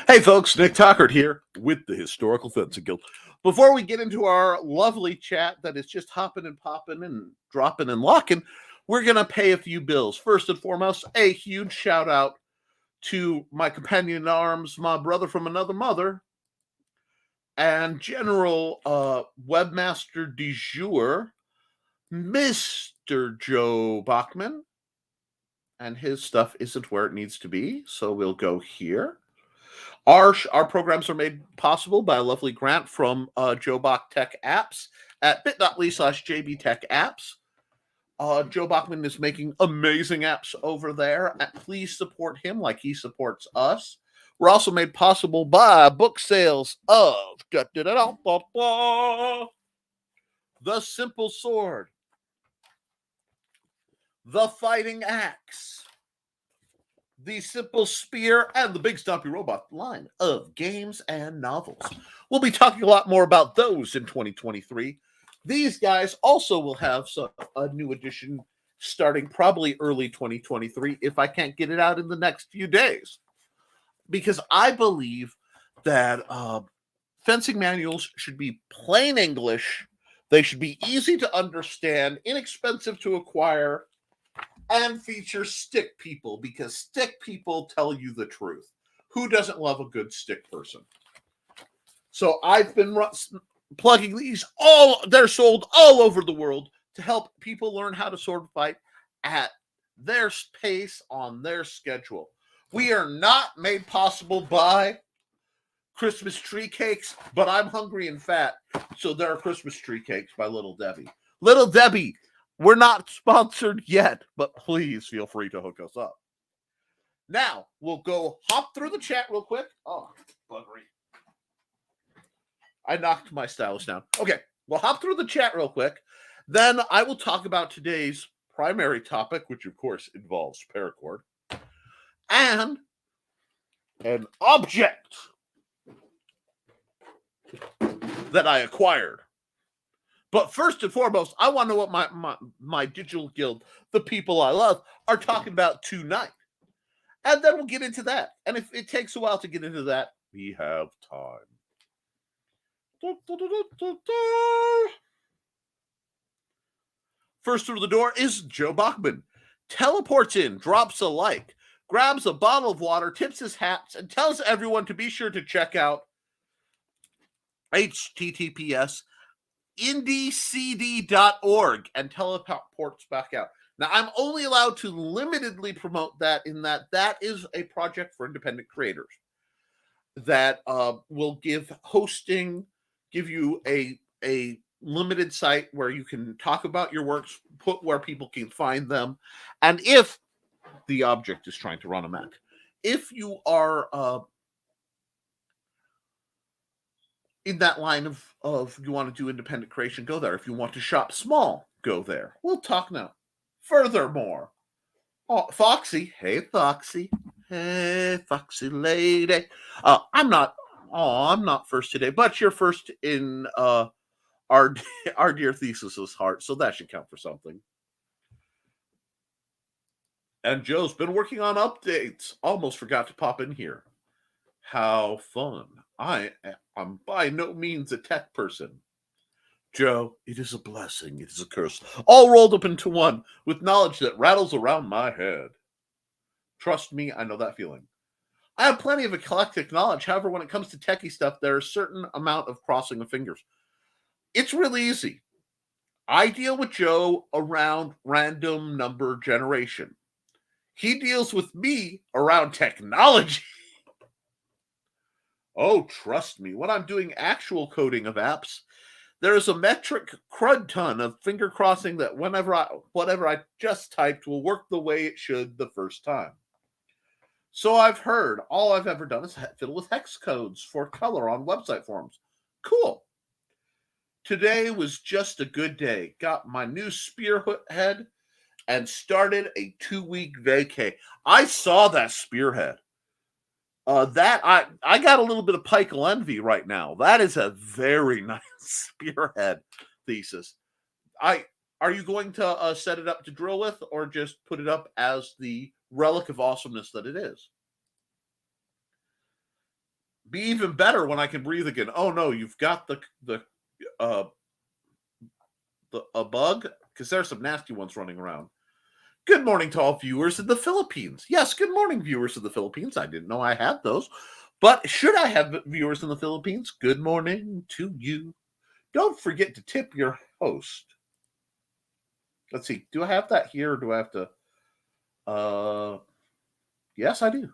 Hey folks, Nick Tockert here with the Historical Fencing Guild. Before we get into our lovely chat that is just hopping and popping and dropping and locking, we're going to pay a few bills. First and foremost, a huge shout out to my companion in arms, my brother from another mother, and General Webmaster du jour, Mr. Joe Bachman. And his stuff isn't where it needs to be, so we'll go here. Our programs are made possible by a lovely grant from Joe Bach Tech Apps at bit.ly/JBTechApps. Joe Bachman is making amazing apps over there. Please support him like he supports us. We're also made possible by book sales of The Simple Sword, The Fighting Axe, The Simple Spear, and the Big Stompy Robot line of games and novels. We'll be talking a lot more about those in 2023. These guys also will have a new edition starting probably early 2023 if I can't get it out in the next few days. Because I believe that fencing manuals should be plain English. They should be easy to understand, inexpensive to acquire, and feature stick people, because stick people tell you the truth. Who doesn't love a good stick person? So I've been plugging these they're sold all over the world to help people learn how to sword fight at their pace on their schedule. We are not made possible by Christmas tree cakes, but I'm hungry and fat, so there are Christmas tree cakes by Little Debbie. Little Debbie, we're not sponsored yet, but please feel free to hook us up. Now, we'll go hop through the chat real quick. Oh, buggery. I knocked my stylus down. Okay, we'll hop through the chat real quick. Then I will talk about today's primary topic, which of course involves paracord, and an object that I acquired. But first and foremost, I want to know what my digital guild, the people I love, are talking about tonight. And then we'll get into that. And if it takes a while to get into that, we have time. First through the door is Joe Bachman. Teleports in, drops a like, grabs a bottle of water, tips his hats, and tells everyone to be sure to check out https indiecd.org and teleports back out. Now, I'm only allowed to limitedly promote that in that is a project for independent creators that will give you a limited site where you can talk about your works, put where people can find them, and if the object is trying to run a Mac, if you are in that line of you want to do independent creation, go there. If you want to shop small, go there. We'll talk now. Furthermore, Foxy, hey Foxy lady. I'm not first today, but you're first in our dear Thesis's heart, so that should count for something. And Joe's been working on updates. Almost forgot to pop in here. How fun. I'm by no means a tech person. Joe, it is a blessing, it is a curse, all rolled up into one, with knowledge that rattles around my head. Trust me, I know that feeling. I have plenty of eclectic knowledge. However, when it comes to techie stuff, there's a certain amount of crossing of fingers. It's really easy. I deal with Joe around random number generation. He deals with me around technology. Oh, trust me, when I'm doing actual coding of apps, there is a metric crud ton of finger crossing that whatever I just typed will work the way it should the first time. So I've heard. All I've ever done is fiddle with hex codes for color on website forums. Cool. Today was just a good day. Got my new spearhead and started a 2-week vacay. I saw that spearhead. That I got a little bit of Pike'll envy right now. That is a very nice spearhead thesis. Are you going to set it up to drill with, or just put it up as the relic of awesomeness that it is? Be even better when I can breathe again. Oh no, you've got a bug? Because there's some nasty ones running around. Good morning to all viewers in the Philippines. Yes, good morning, viewers in the Philippines. I didn't know I had those. But should I have viewers in the Philippines? Good morning to you. Don't forget to tip your host. Let's see. Do I have that here or do I have to? Yes, I do.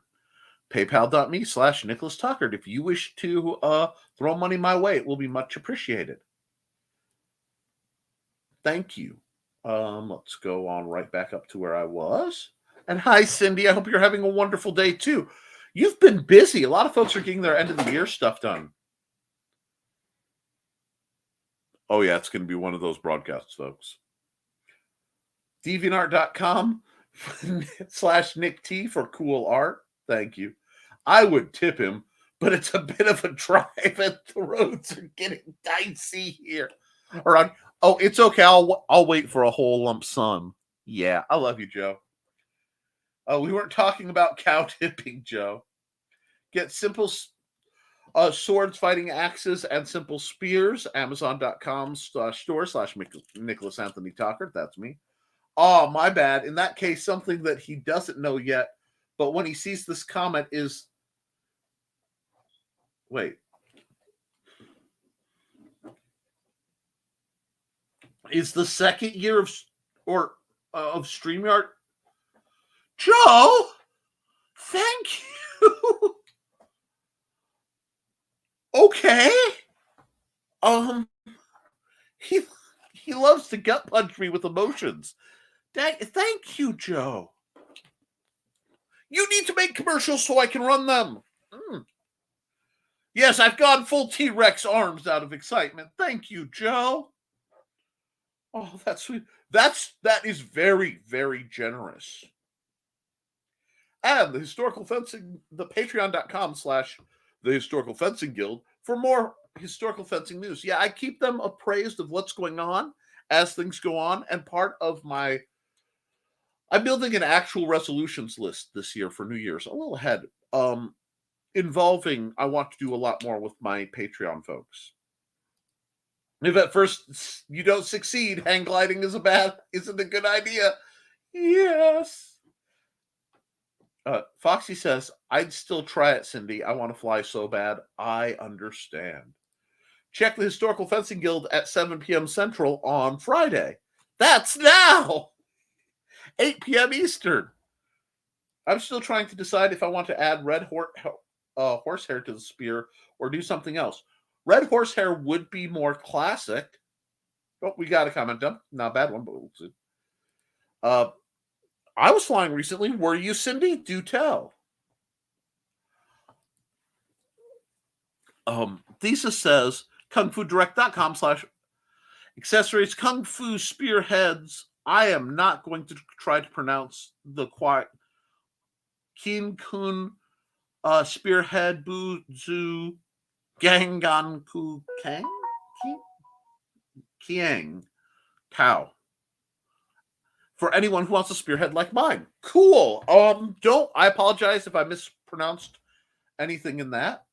PayPal.me/Nicholas Tuckert. If you wish to throw money my way, it will be much appreciated. Thank you. Let's go on right back up to where I was. And hi, Cindy. I hope you're having a wonderful day too. You've been busy. A lot of folks are getting their end of the year stuff done. Oh, yeah, it's going to be one of those broadcasts, folks. DeviantArt.com/Nick T for cool art. Thank you. I would tip him, but it's a bit of a drive and the roads are getting dicey here. Oh, it's okay. I'll wait for a whole lump sum. Yeah, I love you, Joe. We weren't talking about cow tipping, Joe. Get simple swords, fighting axes, and simple spears. Amazon.com/store/Nicholas Anthony Tuckert. That's me. Oh, my bad. In that case, something that he doesn't know yet, but when he sees this comment is... Wait. Is the second year of StreamYard... Joe! Thank you! Okay. He loves to gut punch me with emotions. Thank you, Joe. You need to make commercials so I can run them. Yes, I've gone full T-Rex arms out of excitement. Thank you, Joe. Oh, that's sweet. That is very, very generous. And the historical fencing, the patreon.com/the historical fencing guild for more historical fencing news. Yeah, I keep them appraised of what's going on as things go on. And part of I'm building an actual resolutions list this year for New Year's, a little ahead, involving, I want to do a lot more with my Patreon folks. If at first you don't succeed, hang gliding isn't a good idea. Yes. Foxy says, I'd still try it, Cindy. I want to fly so bad. I understand. Check the Historical Fencing Guild at 7 p.m. Central on Friday. That's now! 8 p.m. Eastern. I'm still trying to decide if I want to add red horsehair to the spear or do something else. Red horsehair would be more classic. Oh, we got a comment done. Not a bad one, but we'll see. I was flying recently. Were you, Cindy? Do tell. Thesis says kungfudirect.com/accessories kung fu spearheads. I am not going to try to pronounce the quiet Kin Kun spearhead Buzu Ganganku Kang Kiang Tao. For anyone who wants a spearhead like mine. Cool. I apologize if I mispronounced anything in that.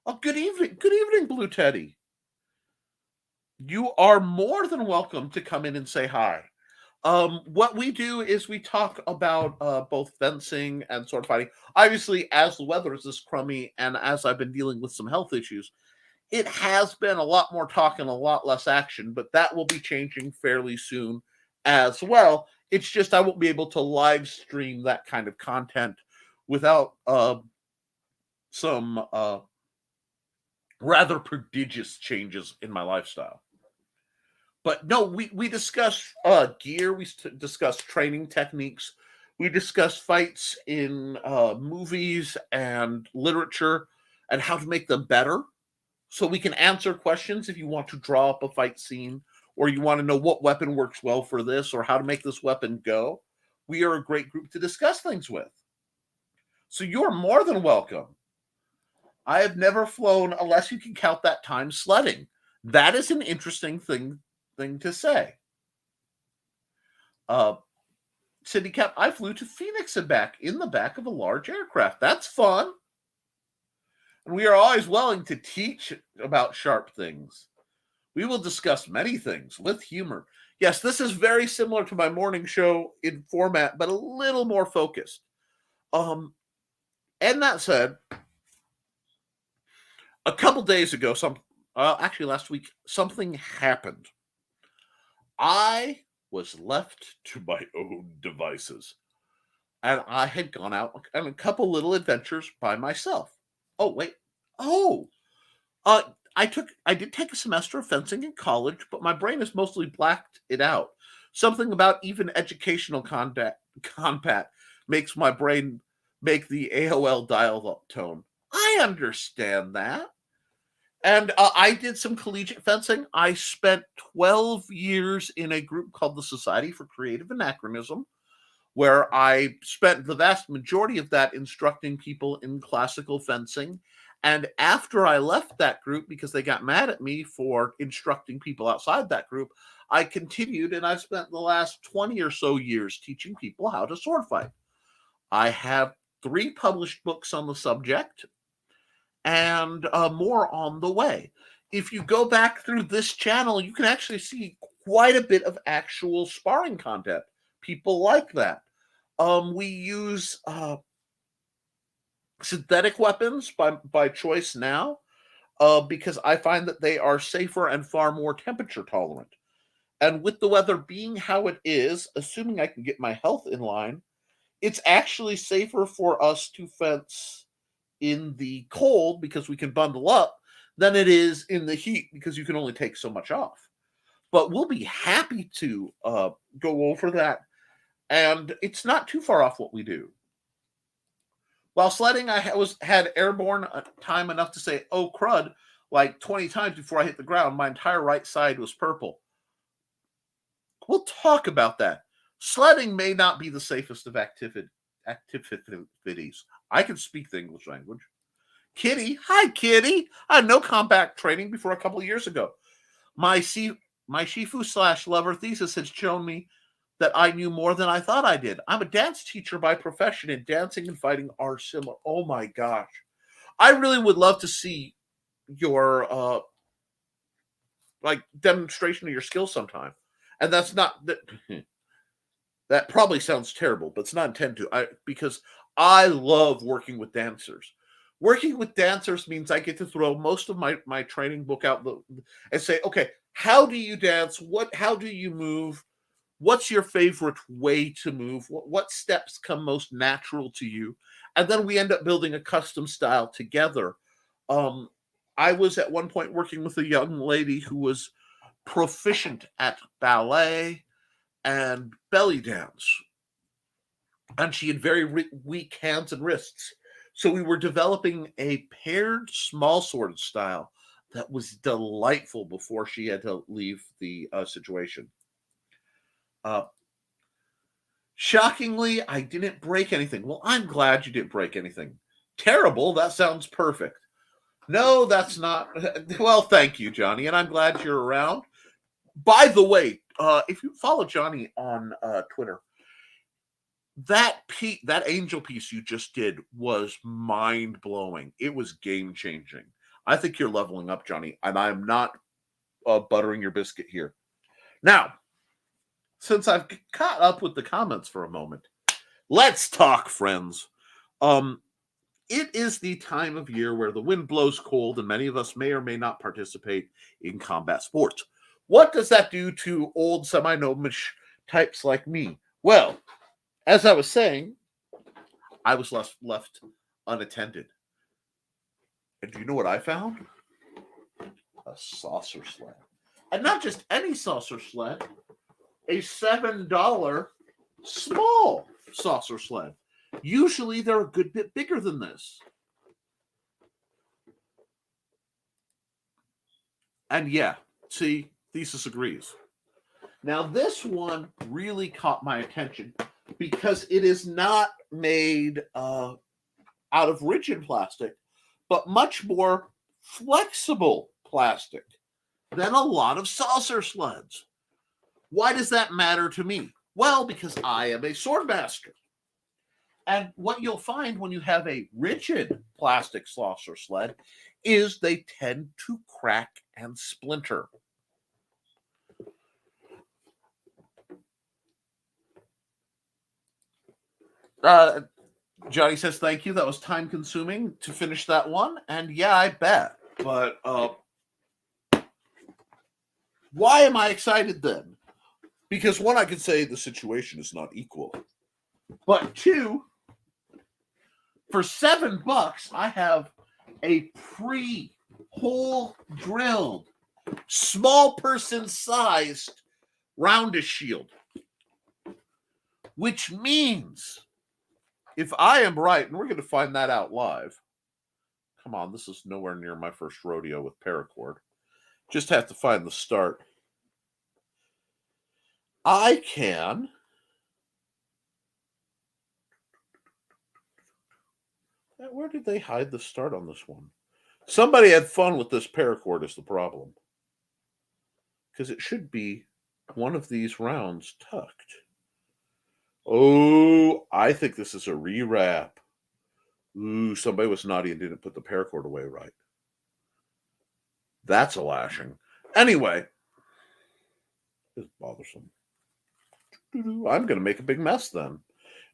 Oh, good evening. Good evening, Blue Teddy. You are more than welcome to come in and say hi. What we do is we talk about both fencing and sword fighting. Obviously, as the weather is this crummy and as I've been dealing with some health issues, it has been a lot more talk and a lot less action, but that will be changing fairly soon as well. It's just I won't be able to live stream that kind of content without some rather prodigious changes in my lifestyle. But no, we discuss gear, we discuss training techniques, we discuss fights in movies and literature and how to make them better. So we can answer questions if you want to draw up a fight scene or you want to know what weapon works well for this or how to make this weapon go. We are a great group to discuss things with. So you're more than welcome. I have never flown unless you can count that time sledding. That is an interesting thing to say. Cindy Cap, I flew to Phoenix and back in the back of a large aircraft. That's fun. and we are always willing to teach about sharp things. We will discuss many things with humor. Yes, this is very similar to my morning show in format, but a little more focused. And that said, a couple days ago, actually last week, something happened. I was left to my own devices, and I had gone out on a couple little adventures by myself. Oh wait, oh, I did take a semester of fencing in college, but my brain has mostly blacked it out. Something about even educational combat makes my brain make the AOL dial-up tone. I understand that. And I did some collegiate fencing. I spent 12 years in a group called the Society for Creative Anachronism, where I spent the vast majority of that instructing people in classical fencing. And after I left that group, because they got mad at me for instructing people outside that group, I continued, and I've spent the last 20 or so years teaching people how to sword fight. I have 3 published books on the subject, and more on the way. If you go back through this channel, you can actually see quite a bit of actual sparring content. People like that. We use synthetic weapons by choice now, because I find that they are safer and far more temperature tolerant. And with the weather being how it is, assuming I can get my health in line, it's actually safer for us to fence in the cold because we can bundle up than it is in the heat because you can only take so much off. But we'll be happy to go over that, and it's not too far off what we do. While sledding, I had airborne time enough to say, oh crud, like 20 times before I hit the ground. My entire right side was purple. We'll talk about that. Sledding may not be the safest of activities. I can speak the English language. Kitty, hi Kitty. I had no combat training before a couple of years ago. My Shifu/lover thesis has shown me that I knew more than I thought I did. I'm a dance teacher by profession, and dancing and fighting are similar. Oh my gosh. I really would love to see your demonstration of your skill sometime. And that's not that probably sounds terrible, but it's not intended to. Because I love working with dancers. Working with dancers means I get to throw most of my training book out and say, okay, how do you dance? How do you move? What's your favorite way to move? What steps come most natural to you? And then we end up building a custom style together. I was at one point working with a young lady who was proficient at ballet and belly dance. And she had very weak hands and wrists. So we were developing a paired small sword style that was delightful before she had to leave the situation. Shockingly, I didn't break anything. Well, I'm glad you didn't break anything. Terrible? That sounds perfect. No, that's not. Well, thank you, Johnny, and I'm glad you're around. By the way, if you follow Johnny on Twitter, that angel piece you just did was mind-blowing. It was game-changing. I think you're leveling up, Johnny, and I'm not buttering your biscuit here. Now, since I've caught up with the comments for a moment, let's talk, friends. It is the time of year where the wind blows cold, and many of us may or may not participate in combat sports. What does that do to old semi-gnomish types like me? Well, as I was saying, I was left unattended. And do you know what I found? A saucer sled. And not just any saucer sled, a $7 small saucer sled. Usually they're a good bit bigger than this. And yeah, see, thesis agrees. Now this one really caught my attention because it is not made out of rigid plastic, but much more flexible plastic than a lot of saucer sleds. Why does that matter to me? Well, because I am a sword master. And what you'll find when you have a rigid plastic saucer sled is they tend to crack and splinter. Johnny says, thank you. That was time consuming to finish that one. And yeah, I bet. But why am I excited then? Because one, I could say the situation is not equal. But two, for $7, I have a pre-hole drilled, small person sized roundish shield. Which means, if I am right, and we're going to find that out live. Come on, this is nowhere near my first rodeo with paracord. Just have to find the start. I can where did they hide the start on this one? Somebody had fun with this paracord is the problem. Because it should be one of these rounds tucked. Oh, I think this is a rewrap. Ooh, somebody was naughty and didn't put the paracord away right. That's a lashing. Anyway, it's bothersome. I'm going to make a big mess then.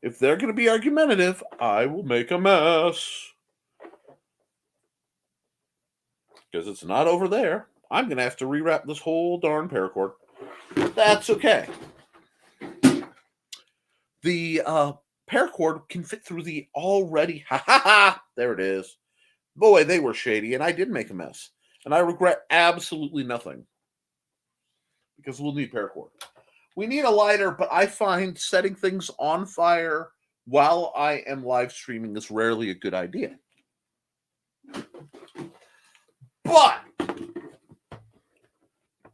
If they're going to be argumentative, I will make a mess. Because it's not over there. I'm going to have to rewrap this whole darn paracord. That's okay. The paracord can fit through the already... There it is. Boy, they were shady, and I did make a mess. And I regret absolutely nothing. Because we'll need paracord. We need a lighter, but I find setting things on fire while I am live streaming is rarely a good idea. But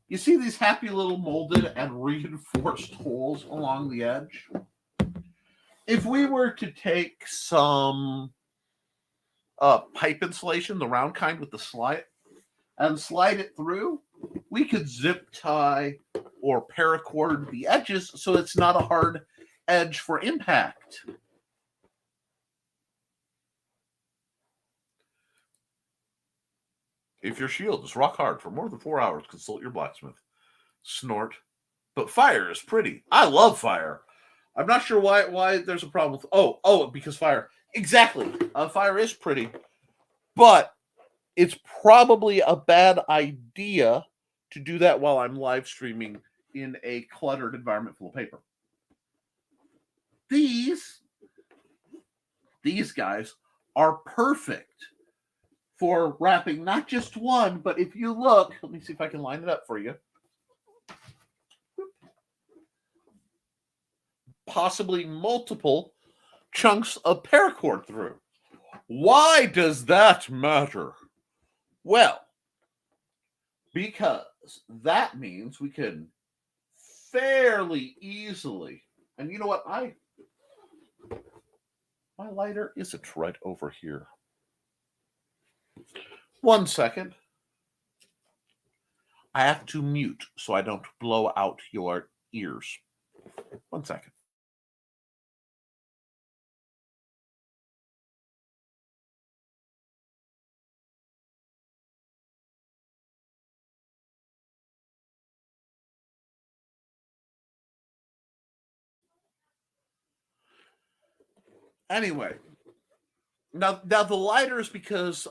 you see these happy little molded and reinforced holes along the edge? If we were to take some pipe insulation, the round kind with the slide, and slide it through, we could zip tie or paracord the edges so it's not a hard edge for impact. If your shield is rock hard for more than 4 hours, consult your blacksmith. Snort. But fire is pretty. I love fire. I'm not sure why there's a problem with... because fire. Exactly. Fire is pretty. But it's probably a bad idea to do that while I'm live streaming in a cluttered environment full of paper. These guys are perfect for wrapping not just one, but if you look, let me see if I can line it up for you. Possibly multiple chunks of paracord through. Why does that matter? Well, because that means we can fairly easily, and you know what? My lighter isn't right over here. 1 second. I have to mute so I don't blow out your ears. 1 second. Anyway, now the lighter is because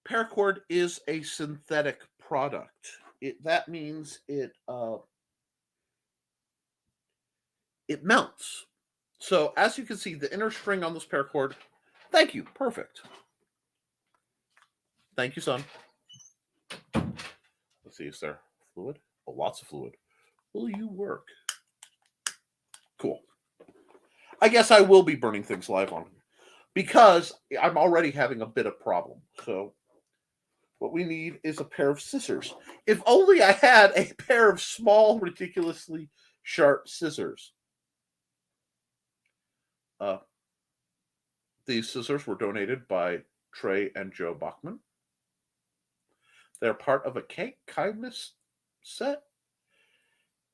paracord is a synthetic product. That means it melts. So as you can see, the inner string on this paracord. Thank you. Perfect. Thank you, son. Let's see, is there fluid? Oh, lots of fluid. Will you work? Cool. I guess I will be burning things live on because I'm already having a bit of problem. So what we need is a pair of scissors. If only I had a pair of small, ridiculously sharp scissors. These scissors were donated by Trey and Joe Bachman. They're part of a kindness set,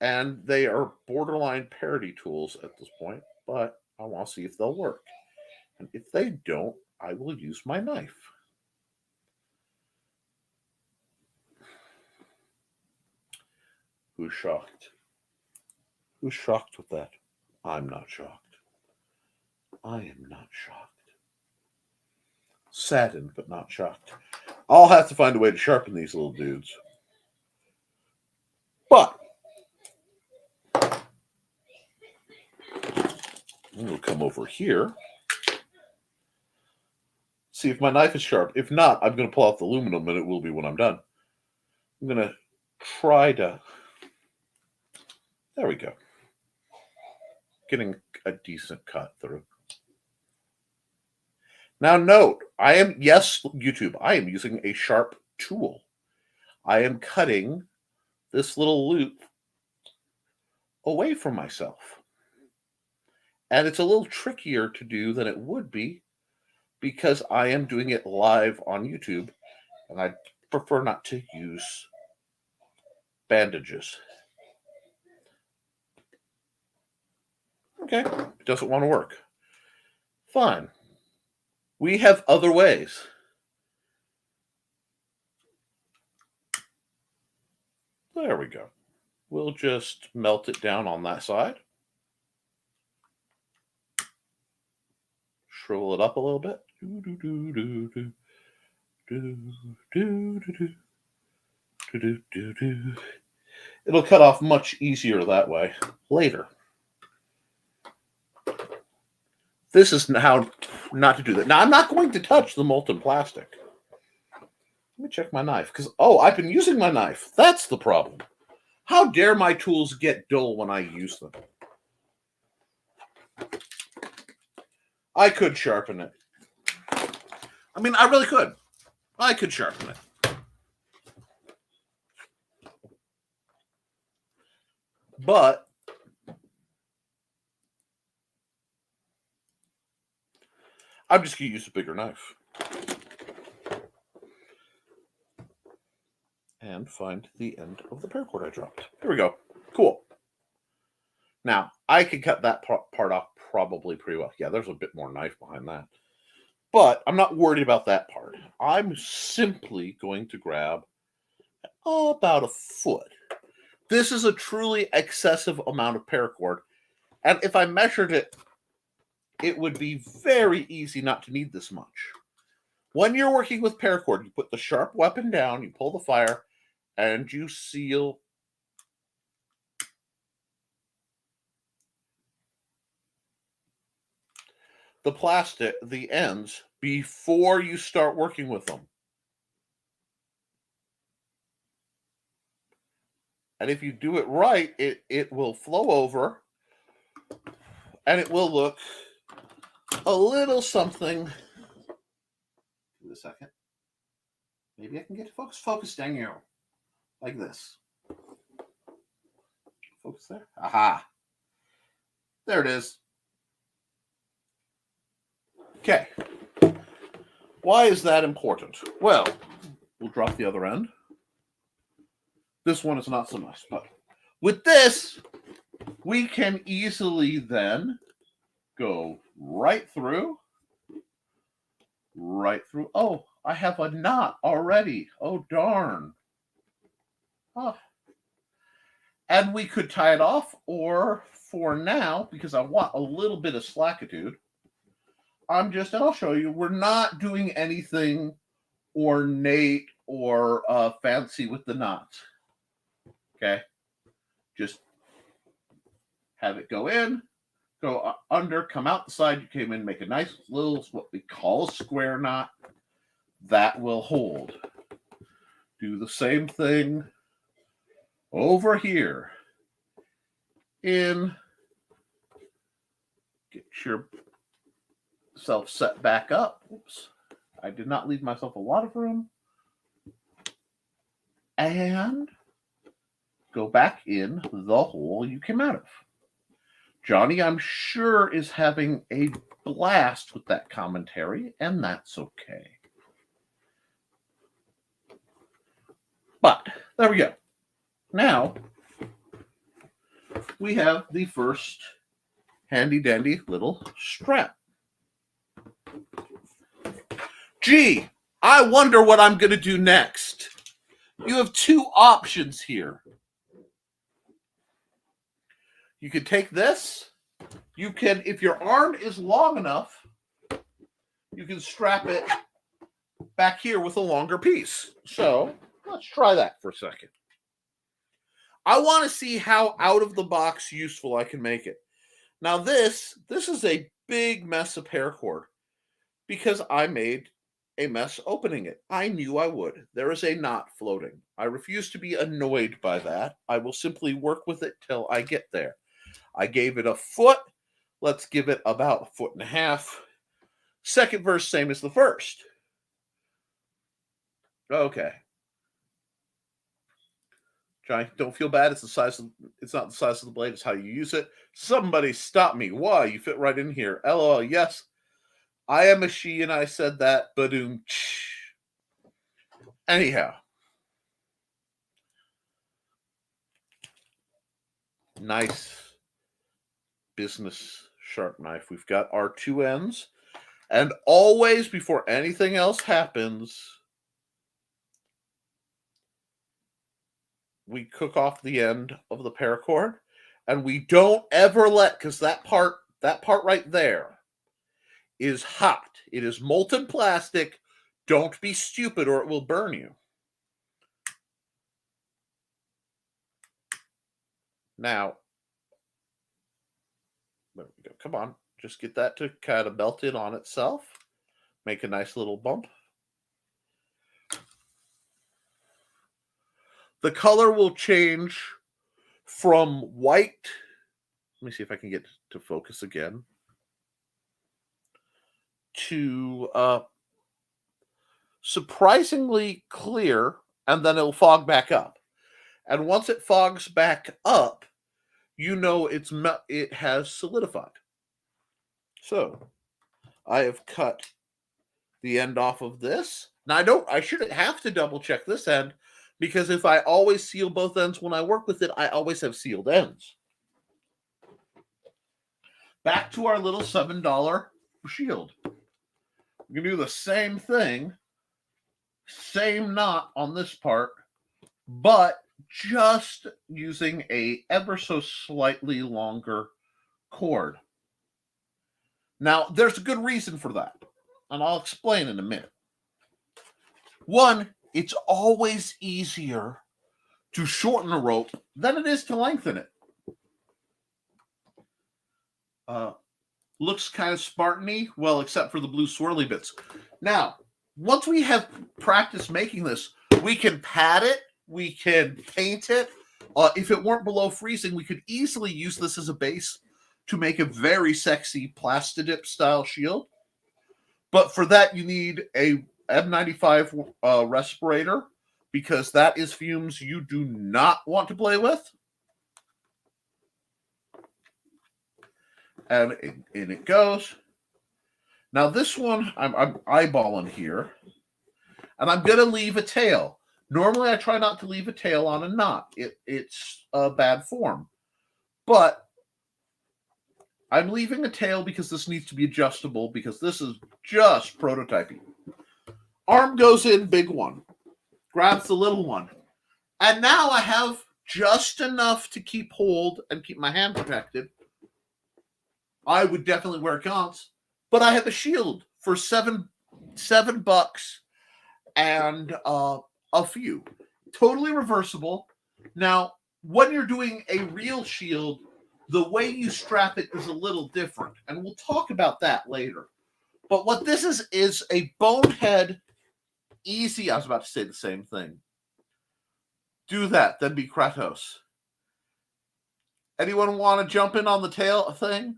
and they are borderline parody tools at this point, but I want to see if they'll work. And if they don't, I will use my knife. Who's shocked? Who's shocked with that? I'm not shocked. I am not shocked. Saddened, but not shocked. I'll have to find a way to sharpen these little dudes. But we'll come over here. See if my knife is sharp. If not, I'm going to pull out the aluminum, and it will be when I'm done. I'm going to try to... There we go. Getting a decent cut through. Now note, yes, YouTube, I am using a sharp tool. I am cutting this little loop away from myself. And it's a little trickier to do than it would be because I am doing it live on YouTube, and I prefer not to use bandages. Okay, it doesn't want to work. Fine. We have other ways. There we go. We'll just melt it down on that side. Shrivel it up a little bit. It'll cut off much easier that way later. This is how not to do that. Now, I'm not going to touch the molten plastic. Let me check my knife, because, I've been using my knife. That's the problem. How dare my tools get dull when I use them? I could sharpen it. I mean, I really could. I could sharpen it. But I'm just going to use a bigger knife. And find the end of the paracord I dropped. There we go. Cool. Now, I can cut that part off probably pretty well. Yeah, there's a bit more knife behind that. But I'm not worried about that part. I'm simply going to grab about a foot. This is a truly excessive amount of paracord. And if I measured it, it would be very easy not to need this much. When you're working with paracord, you put the sharp weapon down, you pull the fire, and you seal the plastic, the ends, before you start working with them. And if you do it right, it will flow over, and it will look a little something. Give it a second. Maybe I can get focus down here. Like this. Focus there. Aha. There it is. Okay. Why is that important? Well, we'll drop the other end. This one is not so nice, but with this, we can easily then go right through. Oh, I have a knot already. Oh, darn. Oh. And we could tie it off, or for now, because I want a little bit of slackitude, and I'll show you, we're not doing anything ornate or fancy with the knots. Okay? Just have it go in, go under, come out the side you came in, make a nice little, what we call a square knot. That will hold. Do the same thing over here. Get yourself set back up. Oops. I did not leave myself a lot of room. And go back in the hole you came out of. Johnny, I'm sure, is having a blast with that commentary, and that's okay. But there we go. Now, we have the first handy-dandy little strap. Gee, I wonder what I'm going to do next. You have two options here. You can take this. You can, if your arm is long enough, you can strap it back here with a longer piece. So let's try that for a second. I want to see how out of the box useful I can make it. Now this is a big mess of paracord because I made a mess opening it. I knew I would. There is a knot floating. I refuse to be annoyed by that. I will simply work with it till I get there. I gave it a foot. Let's give it about a foot and a half. Second verse, same as the first. Okay. Johnny, don't feel bad. It's not the size of the blade, it's how you use it. Somebody stop me. Why? You fit right in here. LOL. Yes. I am a she and I said that. Badoom. Anyhow. Nice business sharp knife. We've got our two ends. And always, before anything else happens, we cook off the end of the paracord. And we don't ever let, because that part right there is hot. It is molten plastic. Don't be stupid or it will burn you. Now, there we go. Come on. Just get that to kind of melt in on itself. Make a nice little bump. The color will change from white. Let me see if I can get to focus again. To surprisingly clear, and then it'll fog back up. And once it fogs back up, you know it has solidified. So I have cut the end off of this. Now I shouldn't have to double check this end, because if I always seal both ends when I work with it, I always have sealed ends. Back to our little $7 shield. We can do the same thing, same knot on this part, but just using a ever so slightly longer cord. Now, there's a good reason for that, and I'll explain in a minute. One, it's always easier to shorten a rope than it is to lengthen it. Looks kind of Spartan-y, well, except for the blue swirly bits. Now, once we have practiced making this, we can pad it, we can paint it. If it weren't below freezing, we could easily use this as a base to make a very sexy Plastidip style shield. But for that, you need a M95 respirator, because that is fumes you do not want to play with. And in it goes. Now this one, I'm eyeballing here, and I'm going to leave a tail. Normally, I try not to leave a tail on a knot. It's a bad form. But I'm leaving a tail because this needs to be adjustable, because this is just prototyping. Arm goes in, big one. Grabs the little one. And now I have just enough to keep hold and keep my hand protected. I would definitely wear gaunts, but I have a shield for $7 and a few. Totally reversible. Now, when you're doing a real shield, the way you strap it is a little different, and we'll talk about that later. But what this is a bonehead easy. I was about to say the same thing. Do that, then be Kratos. Anyone want to jump in on the tail thing?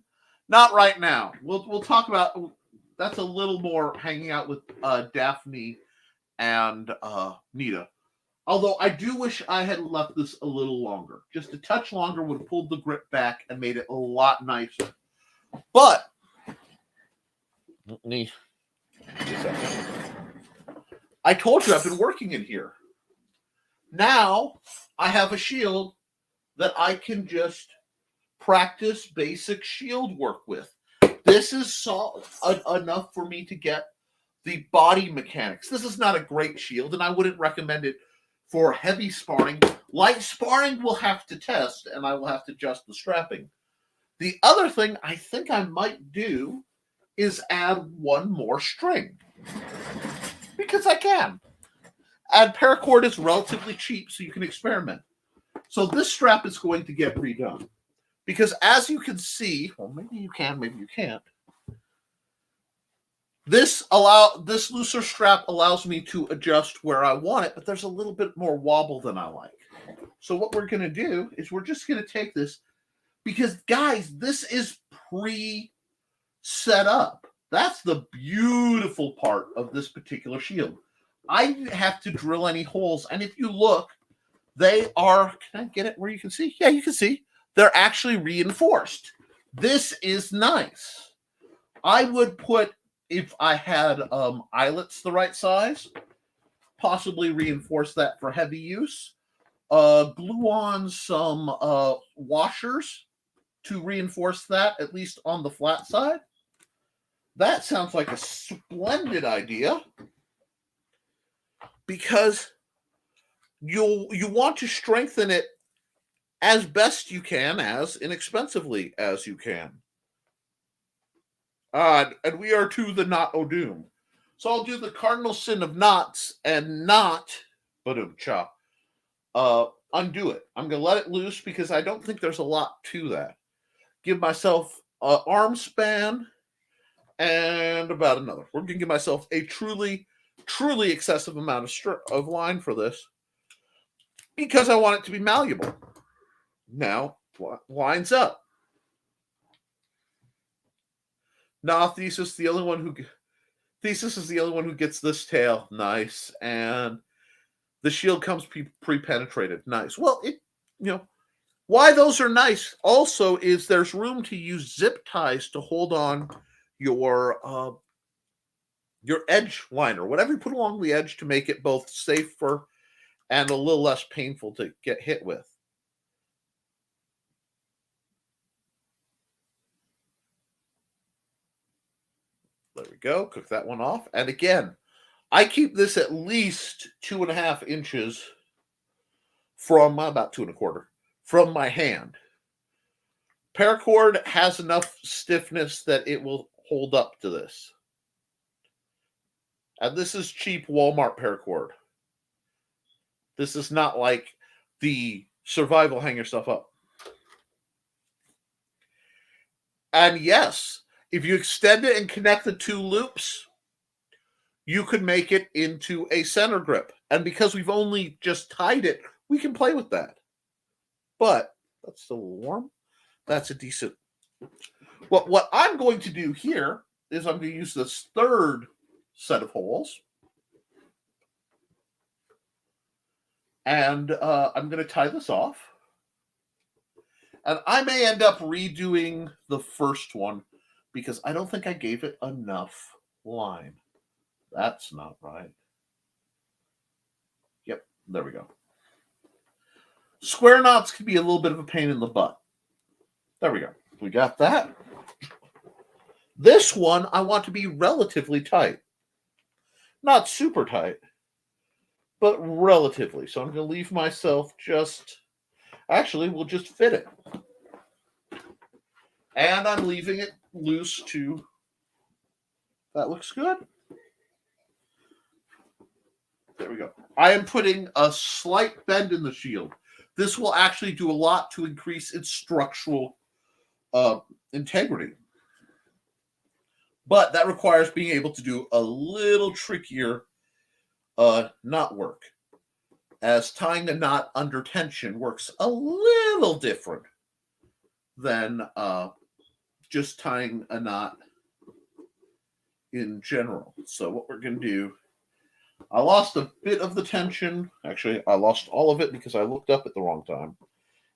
Not right now. We'll talk about that's a little more hanging out with Daphne and Nita. Although I do wish I had left this a little longer. Just a touch longer would have pulled the grip back and made it a lot nicer. But I told you I've been working in here. Now I have a shield that I can just practice basic shield work with. This is enough for me to get the body mechanics. This is not a great shield, and I wouldn't recommend it for heavy sparring. Light sparring we'll have to test, and I will have to adjust the strapping. The other thing I think I might do is add one more string. Because I can. And paracord is relatively cheap, so you can experiment. So this strap is going to get redone. Because as you can see, well, maybe you can, maybe you can't. This looser strap allows me to adjust where I want it, but there's a little bit more wobble than I like. So what we're going to do is we're just going to take this, because guys, this is pre-set up. That's the beautiful part of this particular shield. I didn't have to drill any holes, and if you look, they are, can I get it where you can see? Yeah, you can see. They're actually reinforced. This is nice. I would put, if I had eyelets the right size, possibly reinforce that for heavy use. Glue on some washers to reinforce that, at least on the flat side. That sounds like a splendid idea, because you want to strengthen it as best you can, as inexpensively as you can. And we are to the knot o' doom. So I'll do the cardinal sin of knots and not, ba-dum-cha, undo it. I'm going to let it loose because I don't think there's a lot to that. Give myself an arm span and about another. We're going to give myself a truly excessive amount of line for this because I want it to be malleable. Now, lines up. Now, Thesis is the only one who gets this tail. Nice. And the shield comes pre-penetrated. Nice. Well, why those are nice also is there's room to use zip ties to hold on your edge liner, whatever you put along the edge, to make it both safer and a little less painful to get hit with. There we go. Cook that one off. And again, I keep this at least 2.5 inches from about 2.25 from my hand. Paracord has enough stiffness that it will hold up to this. And this is cheap Walmart paracord. This is not like the survival hang yourself up. And yes, if you extend it and connect the two loops, you could make it into a center grip. And because we've only just tied it, we can play with that. But that's still a little warm. That's a decent. Well, what I'm going to do here is I'm going to use this third set of holes. And I'm going to tie this off. And I may end up redoing the first one because I don't think I gave it enough line. That's not right. Yep, there we go. Square knots can be a little bit of a pain in the butt. There we go. We got that. This one I want to be relatively tight. Not super tight, but relatively. So I'm going to leave myself actually, we'll just fit it. And I'm leaving it loose too. That looks good. There we go. I am putting a slight bend in the shield. This will actually do a lot to increase its structural integrity. But that requires being able to do a little trickier knot work, as tying a knot under tension works a little different than just tying a knot in general. So what we're going to do, I lost a bit of the tension. Actually, I lost all of it because I looked up at the wrong time.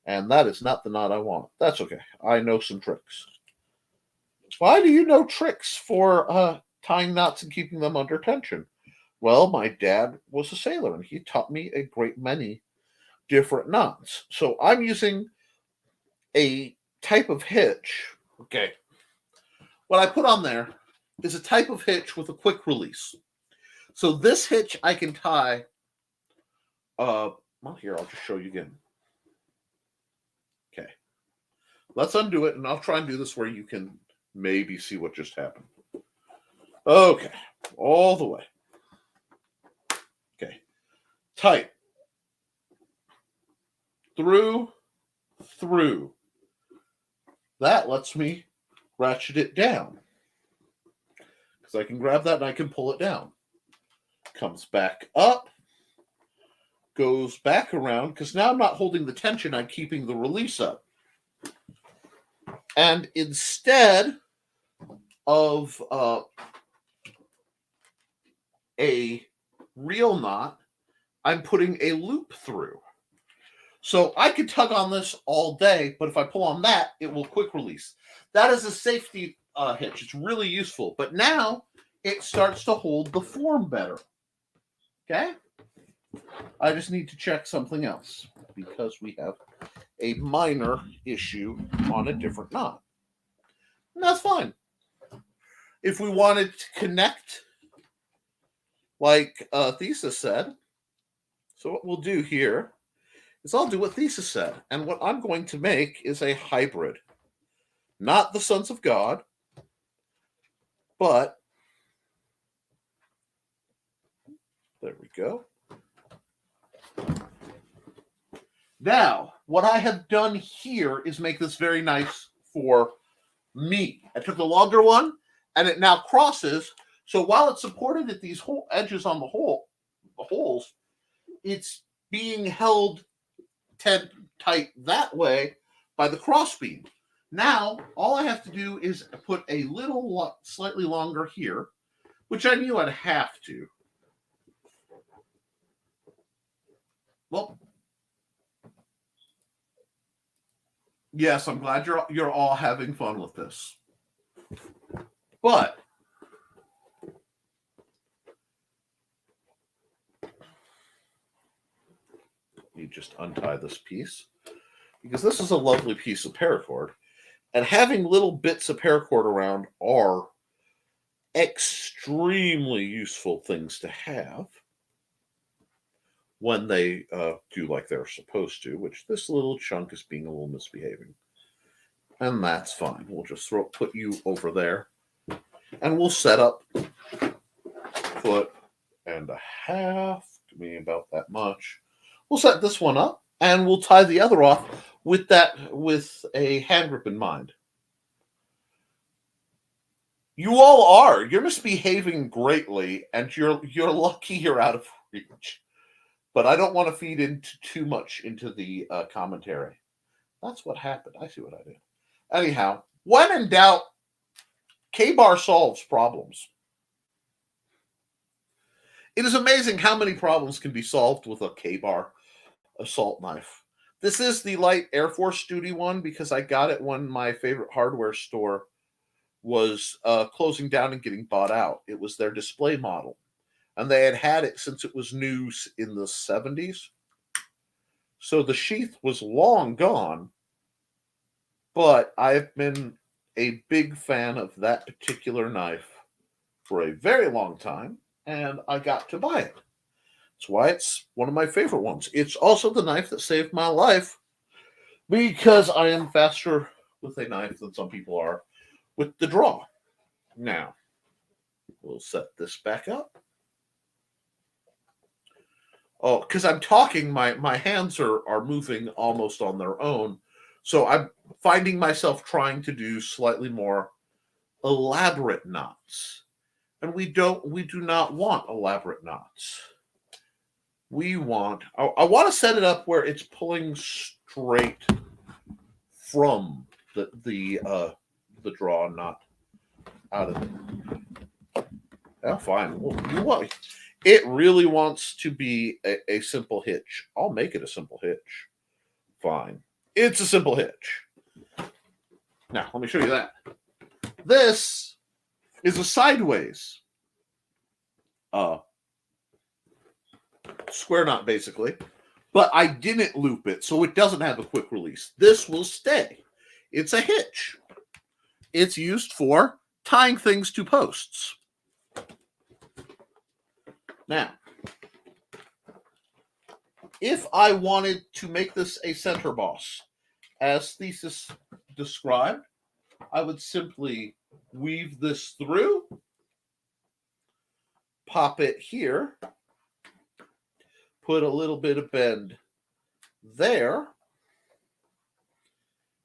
And that is not the knot I want. That's okay. I know some tricks. Why do you know tricks for tying knots and keeping them under tension? Well, my dad was a sailor, and he taught me a great many different knots. So I'm using a type of hitch. Okay. What I put on there is a type of hitch with a quick release. So this hitch I can tie, well, here, I'll just show you again. Okay. Let's undo it, and I'll try and do this where you can maybe see what just happened. Okay. All the way. Okay. Tight. Through. That lets me ratchet it down. Because I can grab that and I can pull it down. Comes back up. Goes back around. Because now I'm not holding the tension. I'm keeping the release up. And instead of a real knot, I'm putting a loop through. So I could tug on this all day, but if I pull on that, it will quick release. That is a safety hitch. It's really useful. But now it starts to hold the form better. Okay? I just need to check something else because we have a minor issue on a different knot. And that's fine. If we wanted to connect, like Thesis said, so what we'll do here is I'll do what Thesis said. And what I'm going to make is a hybrid. Not the Sons of God, but there we go. Now, what I have done here is make this very nice for me. I took the longer one, and it now crosses. So while it's supported at these edges on the holes, it's being held tight that way by the crossbeam. Now, all I have to do is put a little slightly longer here, which I knew I'd have to. Well, yes, I'm glad you're all having fun with this. But you just untie this piece because this is a lovely piece of paracord, and having little bits of paracord around are extremely useful things to have when they do like they're supposed to, which this little chunk is being a little misbehaving. And that's fine. We'll just put you over there, and we'll set up foot and a half, give me about that much. We'll set this one up, and we'll tie the other off with a hand grip in mind. You all are. You're misbehaving greatly, and you're lucky you're out of reach. But I don't want to feed into too much into the commentary. That's what happened. I see what I did. Anyhow, when in doubt, K-bar solves problems. It is amazing how many problems can be solved with a K-bar assault knife. This is the light Air Force duty one because I got it when my favorite hardware store was closing down and getting bought out. It was their display model. And they had it since it was new in the 70s. So the sheath was long gone. But I've been a big fan of that particular knife for a very long time. And I got to buy it. That's why it's one of my favorite ones. It's also the knife that saved my life because I am faster with a knife than some people are with the draw. Now, we'll set this back up. Oh, because I'm talking, my hands are moving almost on their own. So I'm finding myself trying to do slightly more elaborate knots. And we do not want elaborate knots. I want to set it up where it's pulling straight from the draw, not out of it. Yeah, fine. Well, it really wants to be a simple hitch. I'll make it a simple hitch. Fine. It's a simple hitch. Now, let me show you that. This is a sideways square knot, basically. But I didn't loop it, so it doesn't have a quick release. This will stay. It's a hitch. It's used for tying things to posts. Now, if I wanted to make this a center boss, as thesis described, I would simply weave this through, pop it here, put a little bit of bend there.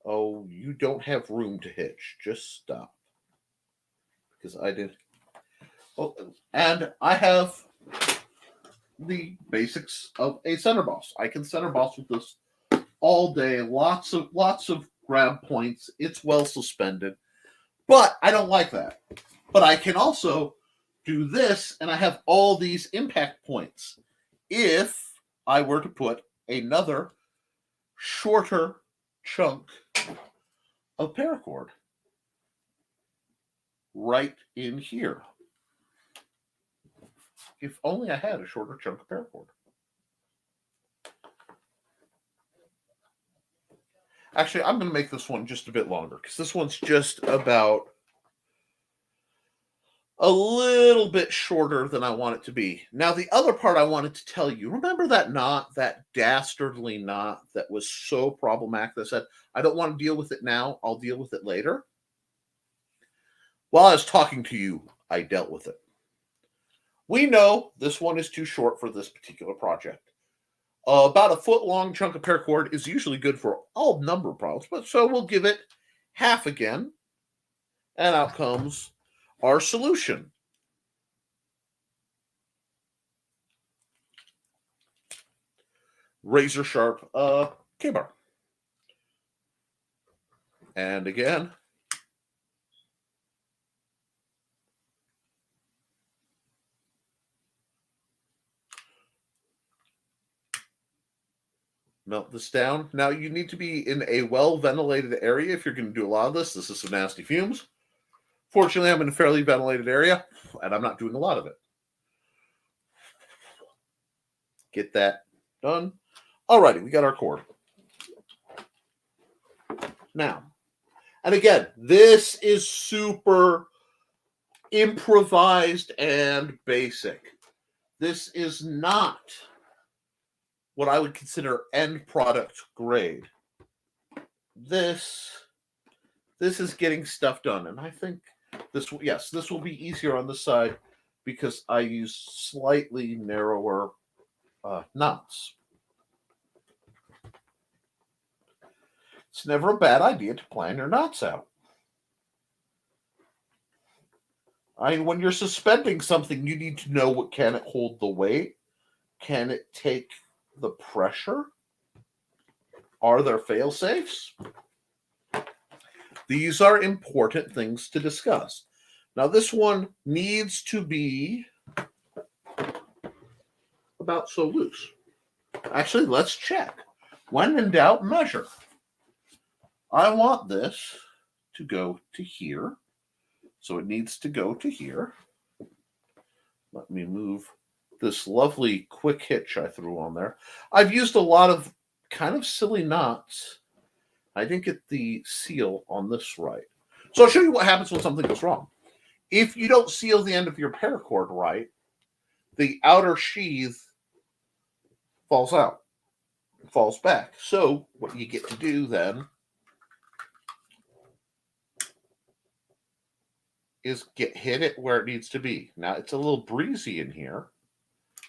Oh, you don't have room to hitch. Just stop. Because I did. Oh, and I have the basics of a center boss. I can center boss with this all day. Lots of grab points. It's well suspended. But I don't like that. But I can also do this, and I have all these impact points. If I were to put another shorter chunk of paracord right in here. If only I had a shorter chunk of paracord. Actually, I'm going to make this one just a bit longer because this one's just about a little bit shorter than I want it to be. Now, the other part I wanted to tell you, remember that knot, that dastardly knot that was so problematic that I said, I don't want to deal with it now, I'll deal with it later? While I was talking to you, I dealt with it. We know this one is too short for this particular project. About a foot-long chunk of paracord is usually good for all number of problems, but so we'll give it half again, and out comes our solution. Razor sharp K-bar. And again, melt this down. Now you need to be in a well-ventilated area if you're going to do a lot of this. This is some nasty fumes. Fortunately, I'm in a fairly ventilated area, and I'm not doing a lot of it. Get that done. Alrighty, we got our cord. Now, and again, this is super improvised and basic. This is not what I would consider end product grade. This is getting stuff done, and I think this will be easier on this side because I use slightly narrower knots. It's never a bad idea to plan your knots out. I mean, when you're suspending something, you need to know what can it hold the weight? Can it take the pressure? Are there fail-safes? These are important things to discuss. Now, this one needs to be about so loose. Actually, let's check. When in doubt, measure. I want this to go to here. So it needs to go to here. Let me move this lovely quick hitch I threw on there. I've used a lot of kind of silly knots. I didn't get the seal on this right. So I'll show you what happens when something goes wrong. If you don't seal the end of your paracord right, the outer sheath falls out, falls back. So what you get to do then is hit it where it needs to be. Now, it's a little breezy in here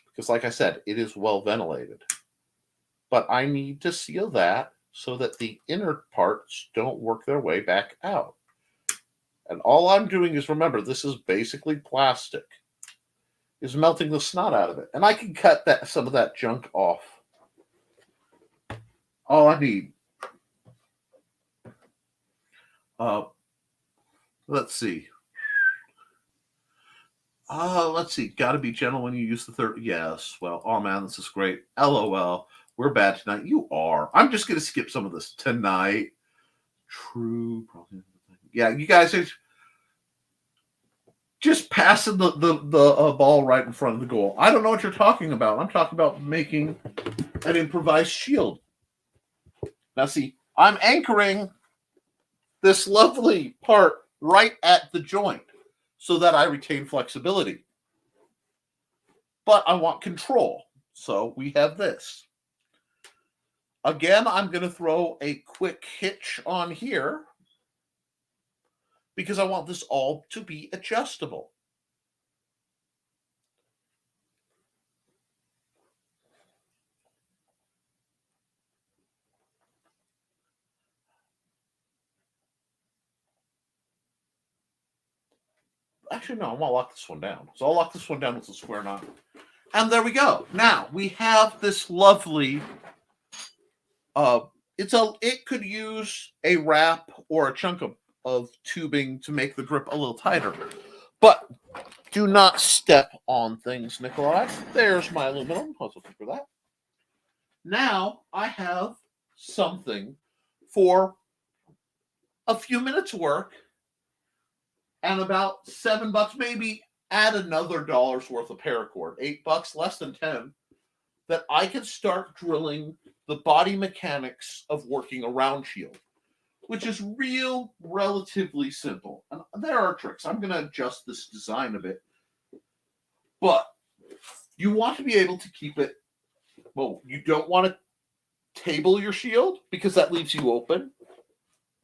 because, like I said, it is well ventilated. But I need to seal that so that the inner parts don't work their way back out. And all I'm doing is, remember, this is basically plastic, is melting the snot out of it. And I can cut some of that junk off. All I need. Let's see. Let's see. Got to be gentle when you use the third. Yes. Well, oh man, this is great. LOL. We're bad tonight. You are. I'm just going to skip some of this tonight. True. Probably. Yeah, you guys are just passing the ball right in front of the goal. I don't know what you're talking about. I'm talking about making an improvised shield. Now, see, I'm anchoring this lovely part right at the joint so that I retain flexibility. But I want control. So we have this. Again, I'm going to throw a quick hitch on here because I want this all to be adjustable. Actually, no, I want to lock this one down. So I'll lock this one down with a square knot. And there we go. Now we have this lovely it could use a wrap or a chunk of tubing to make the grip a little tighter. But do not step on things, Nikolai. There's my aluminum. I was looking for that. Now I have something for a few minutes work and about $7, maybe add another $1 worth of paracord, $8, less than 10, that I can start drilling the body mechanics of working a round shield, which is relatively simple. And there are tricks. I'm going to adjust this design a bit. But you want to be able to keep it, well, you don't want to table your shield because that leaves you open.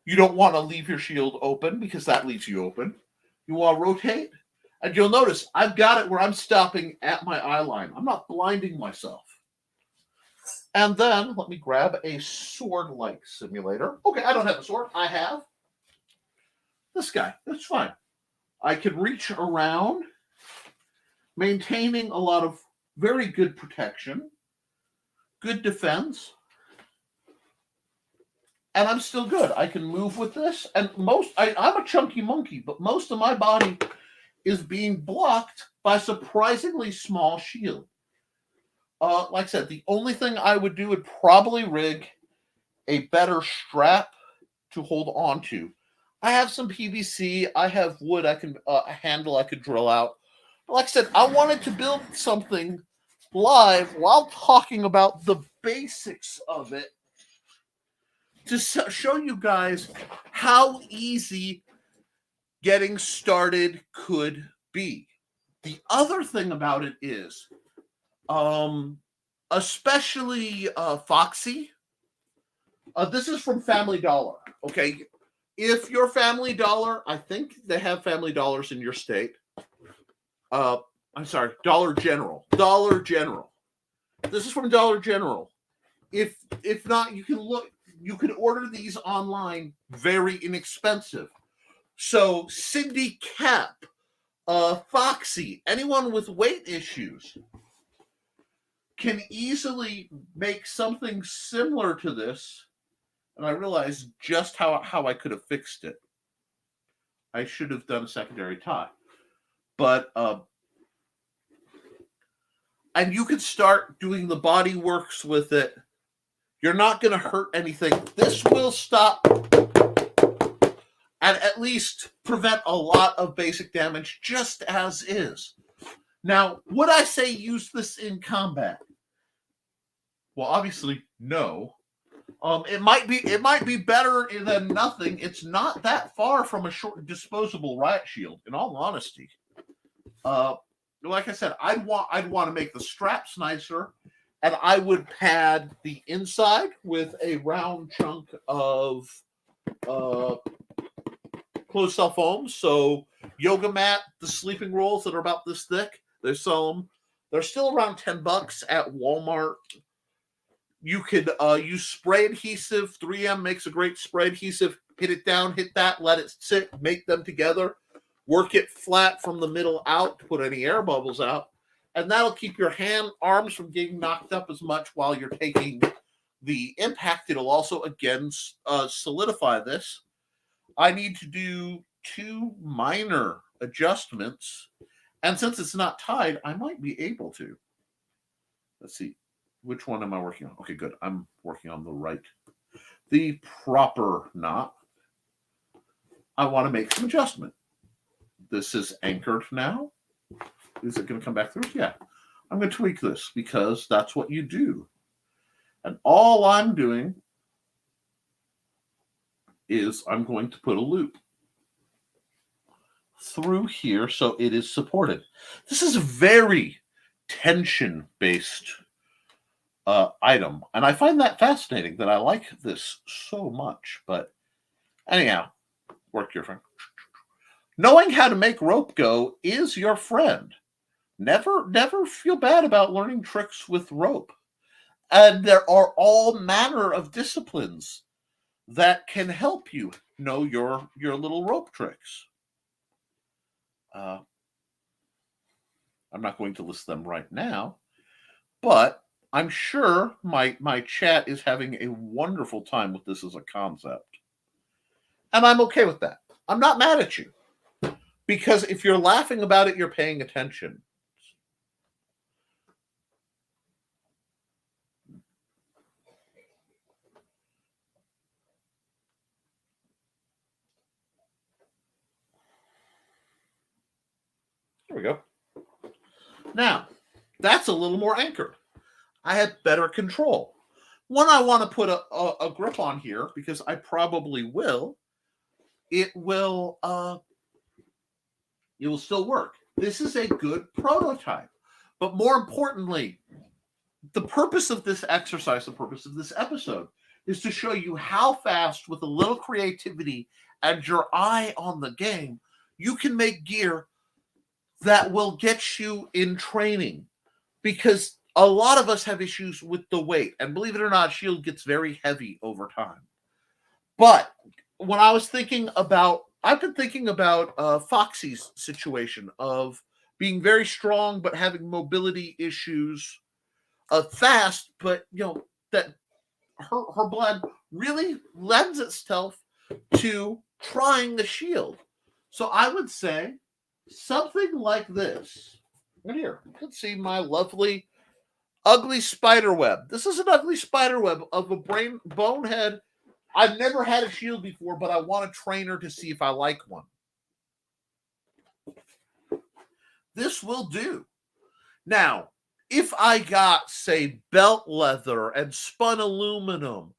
You don't want to leave your shield open because that leaves you open. You want to rotate. And you'll notice I've got it where I'm stopping at my eye line. I'm not blinding myself. And then let me grab a sword-like simulator. Okay, I don't have a sword. I have this guy. That's fine. I can reach around, maintaining a lot of very good protection, good defense, and I'm still good. I can move with this, and I'm a chunky monkey, but most of my body is being blocked by a surprisingly small shield. Like I said, the only thing I would do would probably rig a better strap to hold on to. I have some PVC. I have wood. I can a handle I could drill out. But like I said, I wanted to build something live while talking about the basics of it to show you guys how easy getting started could be. The other thing about it is, especially Foxy. This is from Family Dollar. Okay, if your Family Dollar, I think they have Family Dollars in your state. I'm sorry, Dollar General. Dollar General. This is from Dollar General. If not, you can look. You can order these online, very inexpensive. So Cindy Cap, Foxy, anyone with weight issues can easily make something similar to this. And I realized just how I could have fixed it. I should have done a secondary tie. But, and you could start doing the body works with it. You're not going to hurt anything. This will stop and at least prevent a lot of basic damage just as is. Now, would I say use this in combat? Well, obviously, no. It might be better than nothing. It's not that far from a short disposable riot shield, in all honesty. Like I said, I'd want to make the straps nicer, and I would pad the inside with a round chunk of closed cell foam. So yoga mat, the sleeping rolls that are about this thick, they sell them. They're still around $10 at Walmart. You could use spray adhesive. 3M makes a great spray adhesive. Hit it down, hit that, let it sit, make them together. Work it flat from the middle out to put any air bubbles out. And that'll keep your arms from getting knocked up as much while you're taking the impact. It'll also, again, solidify this. I need to do 2 minor adjustments. And since it's not tied, I might be able to. Let's see. Which one am I working on? Okay, good. I'm working on the right. The proper knot. I want to make some adjustment. This is anchored now. Is it going to come back through? Yeah. I'm going to tweak this because that's what you do. And all I'm doing is I'm going to put a loop. through here so it is supported. This is a very tension-based item, and I find that fascinating that I like this so much. But anyhow, work your friend. Knowing how to make rope go is your friend. Never feel bad about learning tricks with rope. And there are all manner of disciplines that can help you know your little rope tricks. I'm not going to list them right now, but I'm sure my chat is having a wonderful time with this as a concept. And I'm okay with that. I'm not mad at you. Because if you're laughing about it, you're paying attention. There we go. Now, that's a little more anchored. I had better control. When I want to put a grip on here, because I probably will, it will still work. This is a good prototype. But more importantly, the purpose of this exercise, the purpose of this episode, is to show you how fast, with a little creativity and your eye on the game, you can make gear that will get you in training. Because a lot of us have issues with the weight. And believe it or not, shield gets very heavy over time. But when I was thinking about, I've been thinking about Foxy's situation of being very strong but having mobility issues, fast, but that her blood really lends itself to trying the shield. So I would say something like this. Right here, you can see my lovely, ugly spider web. This is an ugly spider web of a bonehead. I've never had a shield before, but I want a trainer to see if I like one. This will do. Now, if I got, say, belt leather and spun aluminum,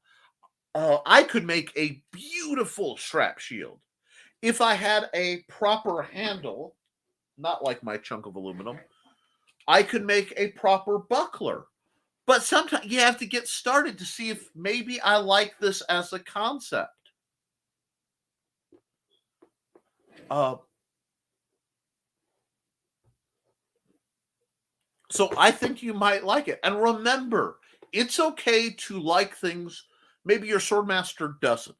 I could make a beautiful strap shield. If I had a proper handle, not like my chunk of aluminum, I could make a proper buckler. But sometimes you have to get started to see if maybe I like this as a concept. So I think you might like it. And remember, it's okay to like things maybe your swordmaster doesn't.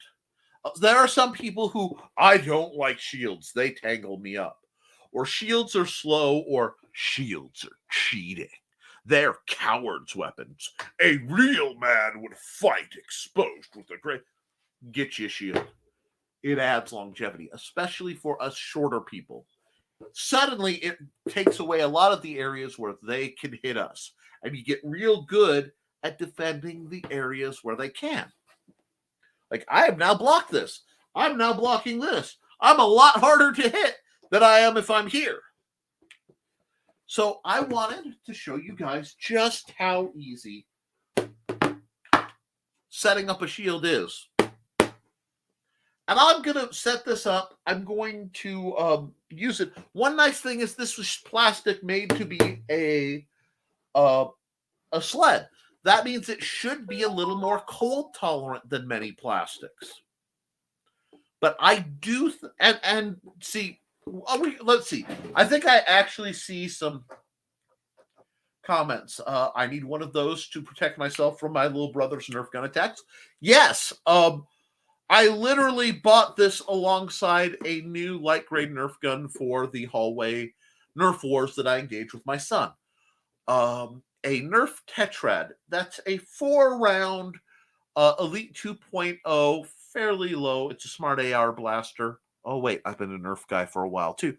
There are some people who, I don't like shields. They tangle me up. Or shields are slow, or shields are cheating. They're cowards' weapons. A real man would fight exposed with a great... Get you a shield. It adds longevity, especially for us shorter people. Suddenly, it takes away a lot of the areas where they can hit us. And you get real good at defending the areas where they can. Like, I have now blocked this. I'm now blocking this. I'm a lot harder to hit than I am if I'm here. So I wanted to show you guys just how easy setting up a shield is. And I'm going to set this up. I'm going to use it. One nice thing is this was plastic made to be a sled. That means it should be a little more cold tolerant than many plastics. But I do, and see, let's see. I think I actually see some comments. I need one of those to protect myself from my little brother's Nerf gun attacks. Yes, I literally bought this alongside a new light grade Nerf gun for the hallway Nerf wars that I engage with my son. A Nerf Tetrad. That's a 4-round Elite 2.0, fairly low. It's a smart AR blaster. Oh, wait, I've been a Nerf guy for a while, too.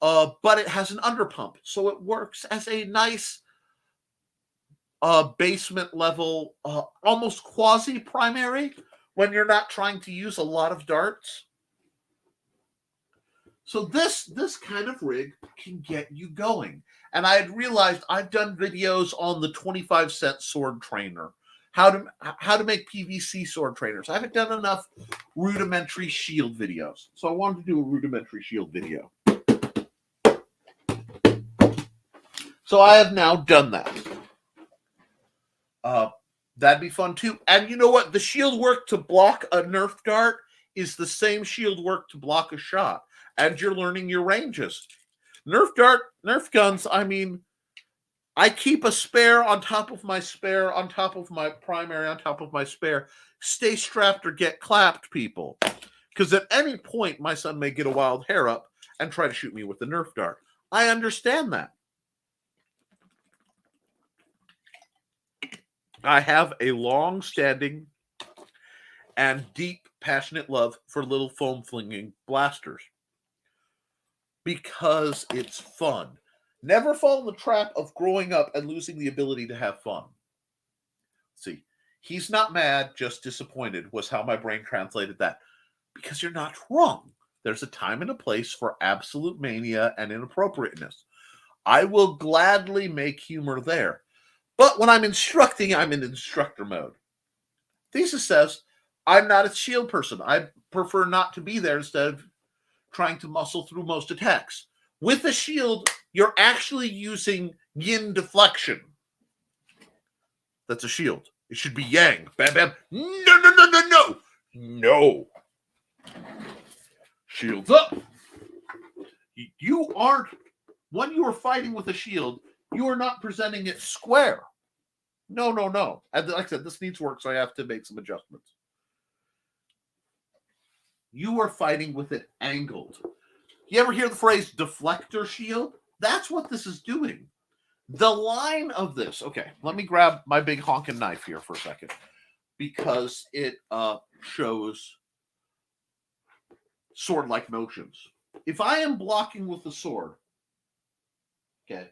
But it has an underpump, so it works as a nice basement level, almost quasi-primary, when you're not trying to use a lot of darts. So this kind of rig can get you going. And I had realized I've done videos on the 25-cent sword trainer, how to make PVC sword trainers. I haven't done enough rudimentary shield videos. So I wanted to do a rudimentary shield video. So I have now done that. That'd be fun too. And you know what? The shield work to block a Nerf dart is the same shield work to block a shot. And you're learning your ranges. Nerf guns, I mean, I keep a spare on top of my spare, on top of my primary, on top of my spare. Stay strapped or get clapped, people. Because at any point, my son may get a wild hair up and try to shoot me with the Nerf dart. I understand that. I have a long-standing and deep, passionate love for little foam-flinging blasters because it's fun. Never fall in the trap of growing up and losing the ability to have fun. See, he's not mad, just disappointed was how my brain translated that. Because you're not wrong. There's a time and a place for absolute mania and inappropriateness. I will gladly make humor there. But when I'm instructing, I'm in instructor mode. Thesis says, I'm not a shield person. I prefer not to be there instead of trying to muscle through most attacks. With a shield, you're actually using yin deflection. That's a shield. It should be yang. Bam, bam. No. No. Shields up. You aren't, when you are fighting with a shield, you are not presenting it square. No. And like I said, this needs work, so I have to make some adjustments. You are fighting with it angled. You ever hear the phrase deflector shield? That's what this is doing. The line of this, okay, let me grab my big honking knife here for a second because it shows sword-like motions. If I am blocking with the sword, okay,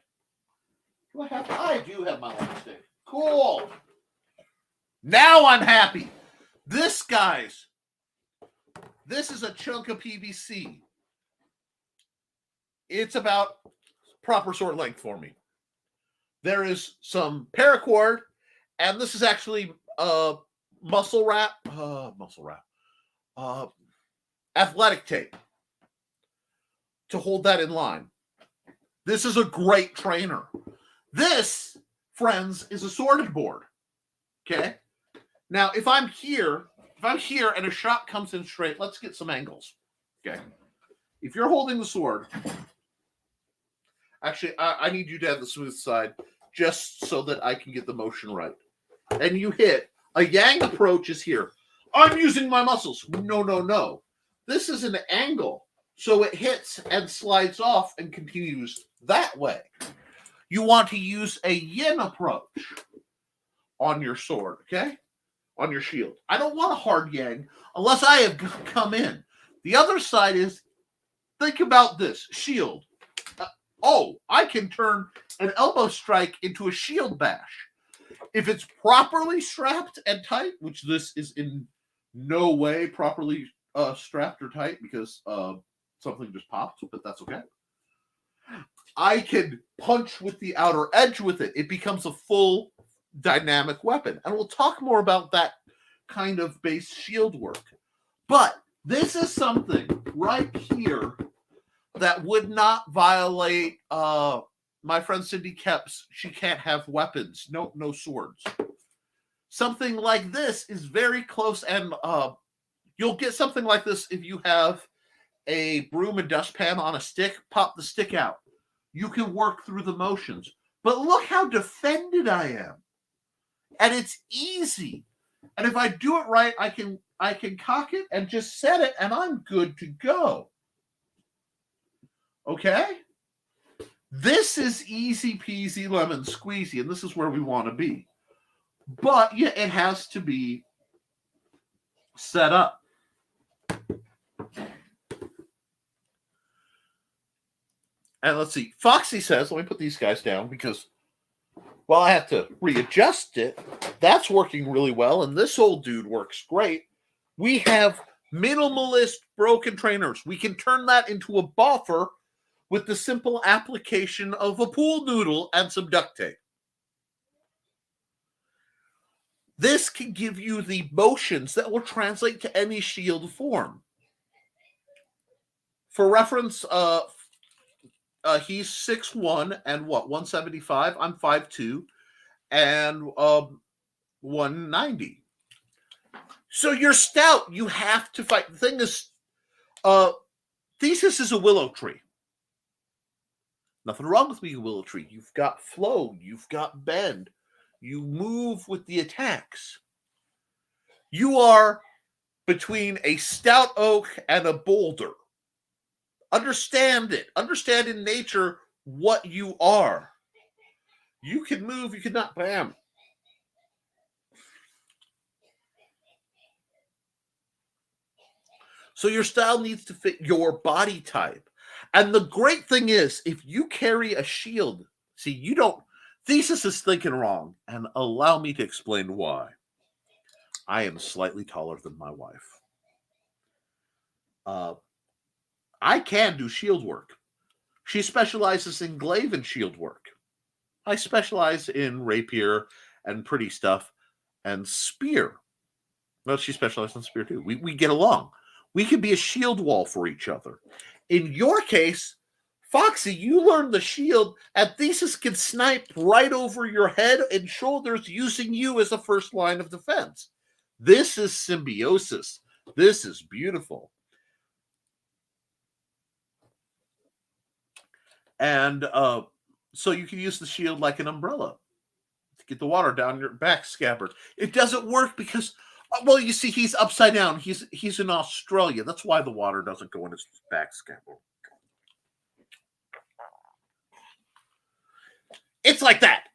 I do have my long stick. Cool. Now I'm happy. This, guys, this is a chunk of PVC. It's about proper sword length for me. There is some paracord, and this is actually muscle wrap, athletic tape to hold that in line. This is a great trainer. This, friends, is a sorted board. Okay? Now, if I'm here and a shot comes in straight, let's get some angles. Okay? If you're holding the sword, actually, I need you to have the smooth side just so that I can get the motion right. And you hit. A yang approach is here. I'm using my muscles. No. This is an angle. So it hits and slides off and continues that way. You want to use a yin approach on your sword, okay? On your shield. I don't want a hard yang unless I have come in. The other side is, think about this. Shield. I can turn an elbow strike into a shield bash. If it's properly strapped and tight, which this is in no way properly strapped or tight because something just popped, but that's okay. I can punch with the outer edge with it. It becomes a full dynamic weapon. And we'll talk more about that kind of base shield work. But this is something right here that would not violate my friend Cindy Kep's, she can't have weapons, no swords. Something like this is very close, and you'll get something like this if you have a broom and dustpan on a stick, pop the stick out. You can work through the motions. But look how defended I am. And it's easy. And if I do it right, I can cock it and just set it, and I'm good to go. Okay? This is easy peasy lemon squeezy, and this is where we want to be. But yeah, it has to be set up. And let's see. Foxy says, let me put these guys down because while I have to readjust it, that's working really well, and this old dude works great. We have minimalist broken trainers. We can turn that into a buffer with the simple application of a pool noodle and some duct tape. This can give you the motions that will translate to any shield form. For reference, He's 6'1" and what, 175? I'm 5'2" and 190. So you're stout. You have to fight. The thing is, Thesis is a willow tree. Nothing wrong with being a willow tree. You've got flow. You've got bend. You move with the attacks. You are between a stout oak and a boulder. Understand it. Understand in nature what you are. You can move. You cannot. Bam. So your style needs to fit your body type. And the great thing is, if you carry a shield, see, you don't. Thesis is thinking wrong, and allow me to explain why. I am slightly taller than my wife. I can do shield work. She specializes in glaive and shield work. I specialize in rapier and pretty stuff and spear. Well, she specializes in spear too. We get along. We can be a shield wall for each other. In your case, Foxy, you learn the shield, and Thesis can snipe right over your head and shoulders using you as a first line of defense. This is symbiosis. This is beautiful. And so you can use the shield like an umbrella to get the water down your back scabbard. It doesn't work because, well, you see, he's upside down. He's in Australia. That's why the water doesn't go in his back scabbard. It's like that.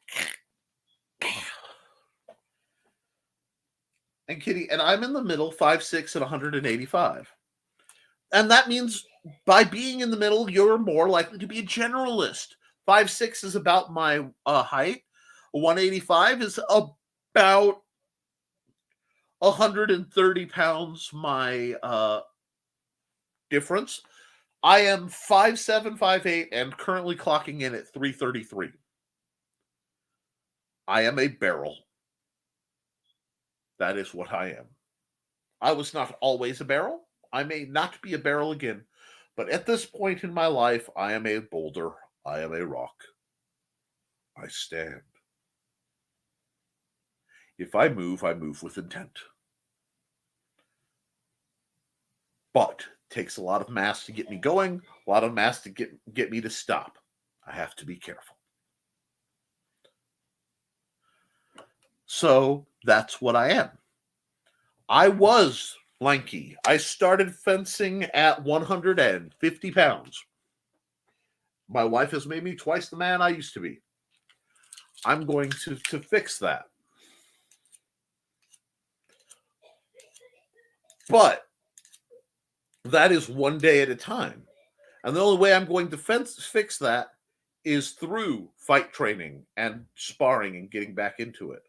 And Kitty, and I'm in the middle, 5'6" and 185. And that means by being in the middle, you're more likely to be a generalist. 5'6" is about my height. 185 is about 130 pounds my difference. I am 5'7", 5'8", and currently clocking in at 333. I am a barrel. That is what I am. I was not always a barrel. I may not be a barrel again, but at this point in my life, I am a boulder. I am a rock. I stand. If I move with intent. But it takes a lot of mass to get me going, a lot of mass to get me to stop. I have to be careful. So that's what I am. I was lanky. I started fencing at 150 pounds. My wife has made me twice the man I used to be. I'm going to fix that. But that is one day at a time. And the only way I'm going to fix that is through fight training and sparring and getting back into it.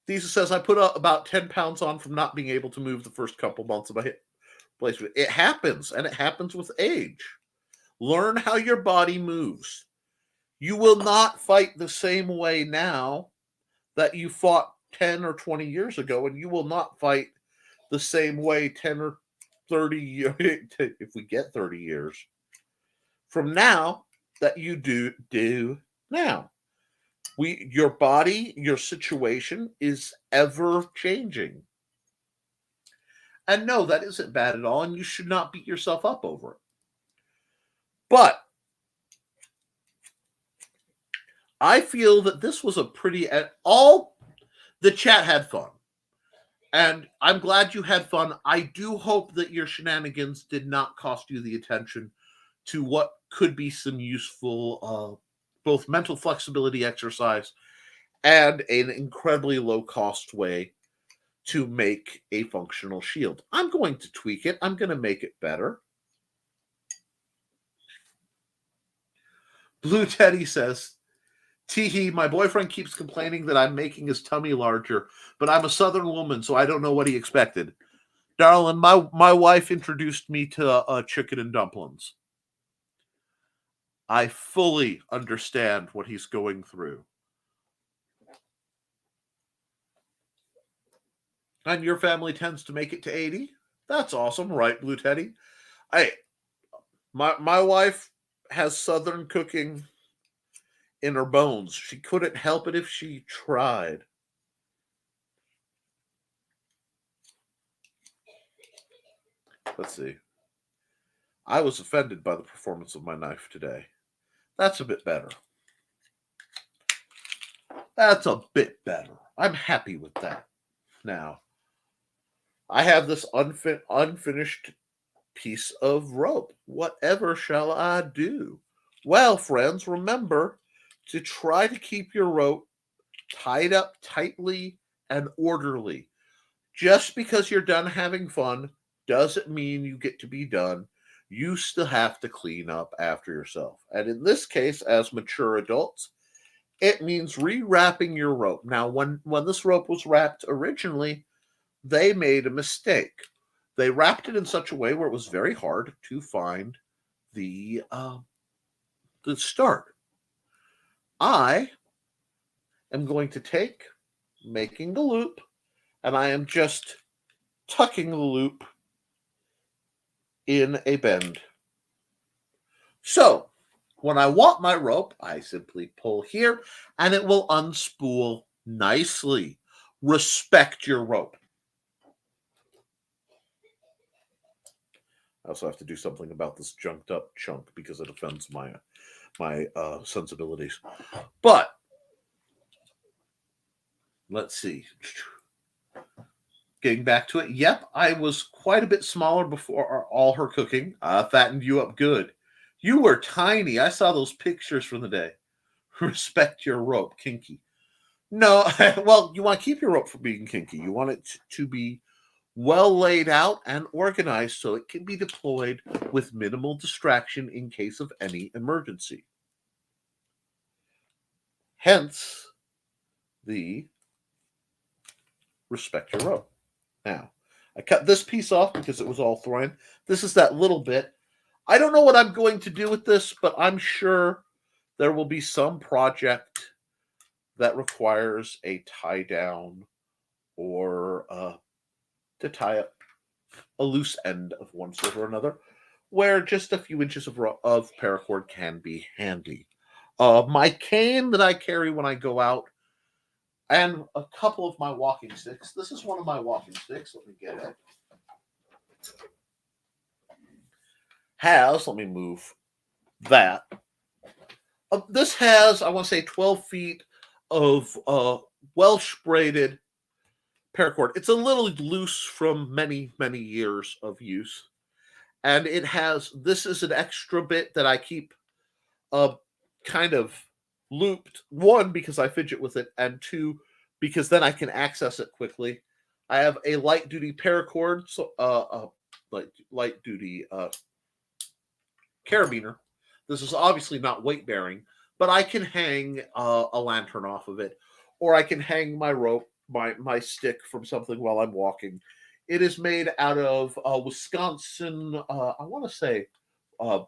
Thesis says I put about 10 pounds on from not being able to move the first couple months of my hip placement. It happens, and it happens with age. Learn how your body moves. You will not fight the same way now that you fought 10 or 20 years ago, and you will not fight the same way 10 or 30 years, if we get 30 years from now, that you do now. Your body, your situation is ever changing. And no, that isn't bad at all, and you should not beat yourself up over it. But I feel that this was a pretty, all the chat had fun. And I'm glad you had fun. I do hope that your shenanigans did not cost you the attention to what could be some useful both mental flexibility exercise and an incredibly low-cost way to make a functional shield. I'm going to tweak it. I'm going to make it better. Blue Teddy says, Teehee, my boyfriend keeps complaining that I'm making his tummy larger, but I'm a Southern woman, so I don't know what he expected. Darling, my wife introduced me to chicken and dumplings. I fully understand what he's going through. And your family tends to make it to 80? That's awesome, right, Blue Teddy? My wife has Southern cooking in her bones. She couldn't help it if she tried. Let's see. I was offended by the performance of my knife today. That's a bit better. That's a bit better. I'm happy with that. Now, I have this unfinished piece of rope. Whatever shall I do? Well, friends, remember to try to keep your rope tied up tightly and orderly. Just because you're done having fun doesn't mean you get to be done. You still have to clean up after yourself. And in this case, as mature adults, it means rewrapping your rope. Now, when this rope was wrapped originally, they made a mistake. They wrapped it in such a way where it was very hard to find the start. I am going to take making the loop, and I am just tucking the loop in a bend. So, when I want my rope, I simply pull here, and it will unspool nicely. Respect your rope. I also have to do something about this junked up chunk because it offends my sensibilities. But let's see. Getting back to it. Yep, I was quite a bit smaller before all her cooking. Fattened you up good. You were tiny. I saw those pictures from the day. Respect your rope, kinky. No, well, you want to keep your rope from being kinky. You want it to be well laid out and organized so it can be deployed with minimal distraction in case of any emergency. Hence, the respect your rope. Now, I cut this piece off because it was all thrown. This is that little bit. I don't know what I'm going to do with this, but I'm sure there will be some project that requires a tie down or to tie up a loose end of one sort or another, where just a few inches of paracord can be handy. My cane that I carry when I go out, and a couple of my walking sticks. This is one of my walking sticks. Let me get it. Let me move that. This has, I want to say, 12 feet of Welsh braided paracord. It's a little loose from many, many years of use. And it has, this is an extra bit that I keep kind of looped. One, because I fidget with it, and two, because then I can access it quickly. I have a light duty paracord, so light duty carabiner. This is obviously not weight bearing, but I can hang a lantern off of it, or I can hang my rope, my stick from something while I'm walking. It is made out of Wisconsin, I want to say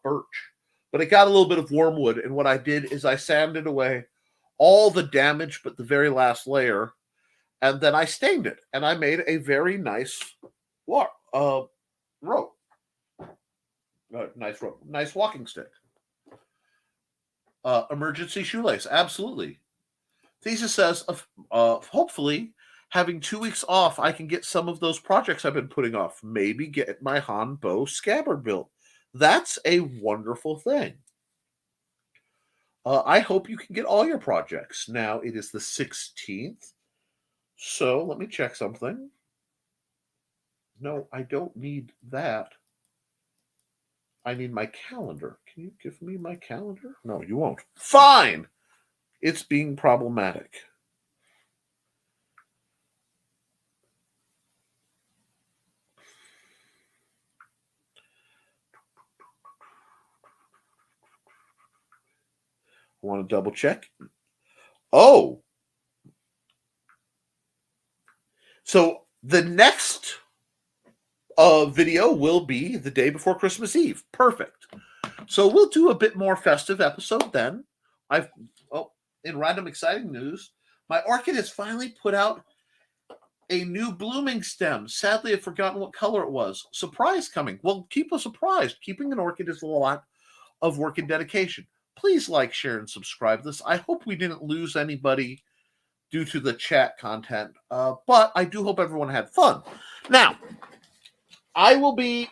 birch, but it got a little bit of wormwood. And what I did is I sanded away all the damage but the very last layer, and then I stained it, and I made a very nice rope. Nice walking stick. Emergency shoelace, absolutely. Thesis says, hopefully, having 2 weeks off, I can get some of those projects I've been putting off. Maybe get my Han bow scabbard built. That's a wonderful thing. I hope you can get all your projects. Now, it is the 16th. So, let me check something. No, I don't need that. I need my calendar. Can you give me my calendar? No, you won't. Fine! It's being problematic. I want to double check. Oh! So the next video will be the day before Christmas Eve. Perfect. So we'll do a bit more festive episode then. In random exciting news, my orchid has finally put out a new blooming stem. Sadly, I've forgotten what color it was. Surprise coming. Well, keep us surprised. Keeping an orchid is a lot of work and dedication. Please like, share, and subscribe this. I hope we didn't lose anybody due to the chat content, but I do hope everyone had fun. Now, I will be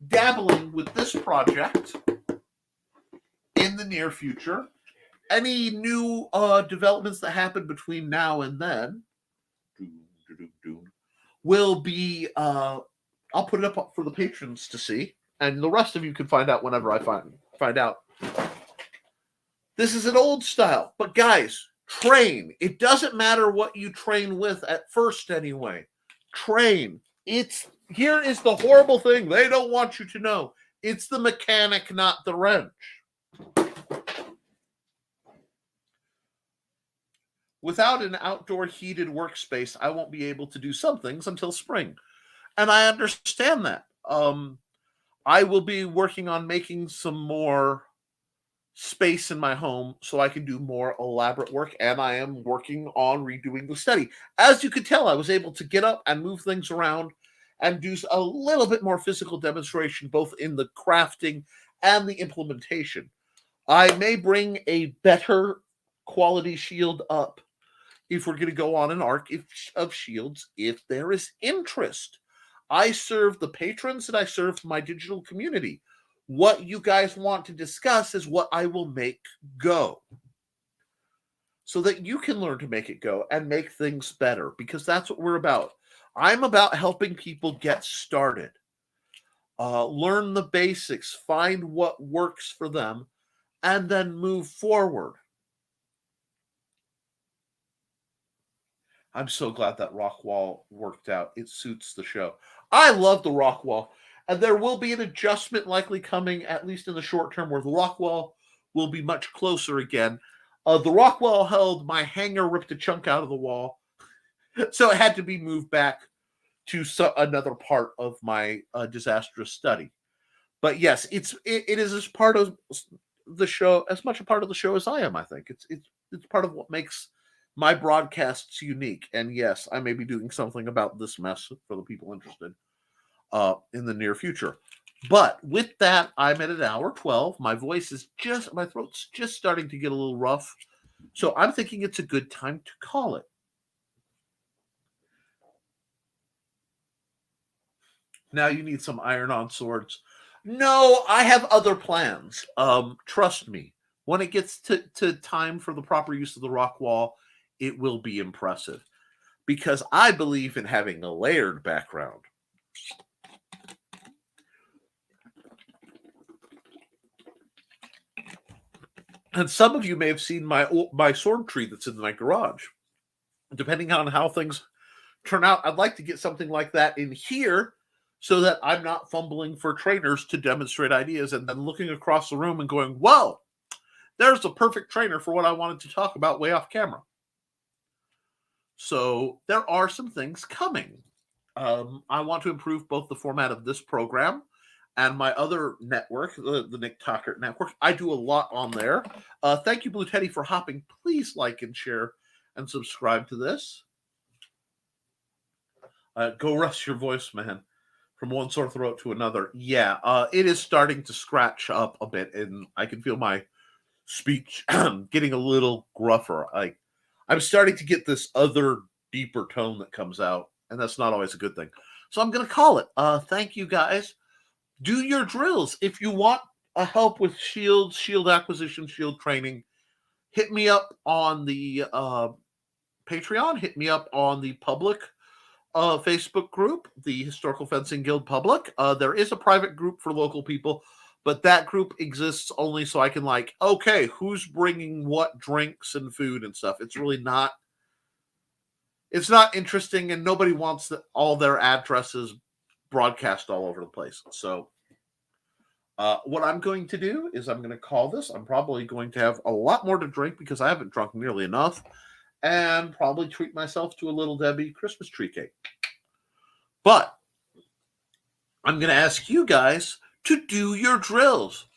dabbling with this project in the near future. Any new developments that happen between now and then will be, I'll put it up for the patrons to see, and the rest of you can find out whenever I find out. This is an old style, but guys, train. It doesn't matter what you train with at first anyway. Train. Here is the horrible thing they don't want you to know. It's the mechanic, not the wrench. Without an outdoor heated workspace, I won't be able to do some things until spring. And I understand that. I will be working on making some more space in my home so I can do more elaborate work, and I am working on redoing the study. As you could tell, I was able to get up and move things around and do a little bit more physical demonstration, both in the crafting and the implementation. I may bring a better quality shield up if we're going to go on an arc of shields, if there is interest. I serve the patrons and I serve my digital community. What you guys want to discuss is what I will make go, so that you can learn to make it go and make things better, because that's what we're about. I'm about helping people get started, learn the basics, find what works for them, and then move forward. I'm so glad that rock wall worked out. It suits the show. I love the rock wall. And there will be an adjustment likely coming, at least in the short term, where the rock wall will be much closer again. The rock wall held my hanger, ripped a chunk out of the wall, so it had to be moved back to another part of my disastrous study. But yes, it is as part of the show, as much a part of the show as I am. I think it's part of what makes my broadcasts unique. And yes, I may be doing something about this mess for the people interested in the near future. But with that, I'm at an hour 12. My throat's just starting to get a little rough. So I'm thinking it's a good time to call it. Now you need some iron-on swords. No, I have other plans. Trust me. When it gets to time for the proper use of the rock wall, it will be impressive. Because I believe in having a layered background. And some of you may have seen my sword tree that's in my garage. Depending on how things turn out, I'd like to get something like that in here so that I'm not fumbling for trainers to demonstrate ideas and then looking across the room and going, whoa, there's a perfect trainer for what I wanted to talk about way off camera. So there are some things coming. I want to improve both the format of this program and my other network, the Nick Talkert Network. I do a lot on there. Thank you, Blue Teddy, for hopping. Please like and share and subscribe to this. Go rest your voice, man. From one sore throat to another. Yeah, it is starting to scratch up a bit, and I can feel my speech getting a little gruffer. I'm starting to get this other deeper tone that comes out, and that's not always a good thing. So I'm going to call it. Thank you, guys. Do your drills. If you want help with shields, shield acquisition, shield training, hit me up on the Patreon. Hit me up on the public Facebook group, the Historical Fencing Guild Public. There is a private group for local people, but that group exists only so I can okay, who's bringing what drinks and food and stuff. It's really not. It's not interesting, and nobody wants all their addresses broadcast all over the place. So what I'm going to do is I'm going to call this. I'm probably going to have a lot more to drink because I haven't drunk nearly enough, and probably treat myself to a Little Debbie Christmas tree cake. But I'm going to ask you guys to do your drills.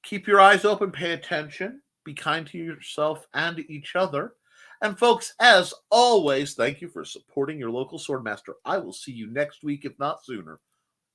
Keep your eyes open, pay attention, be kind to yourself and each other, And folks, as always, thank you for supporting your local Swordmaster. I will see you next week, if not sooner.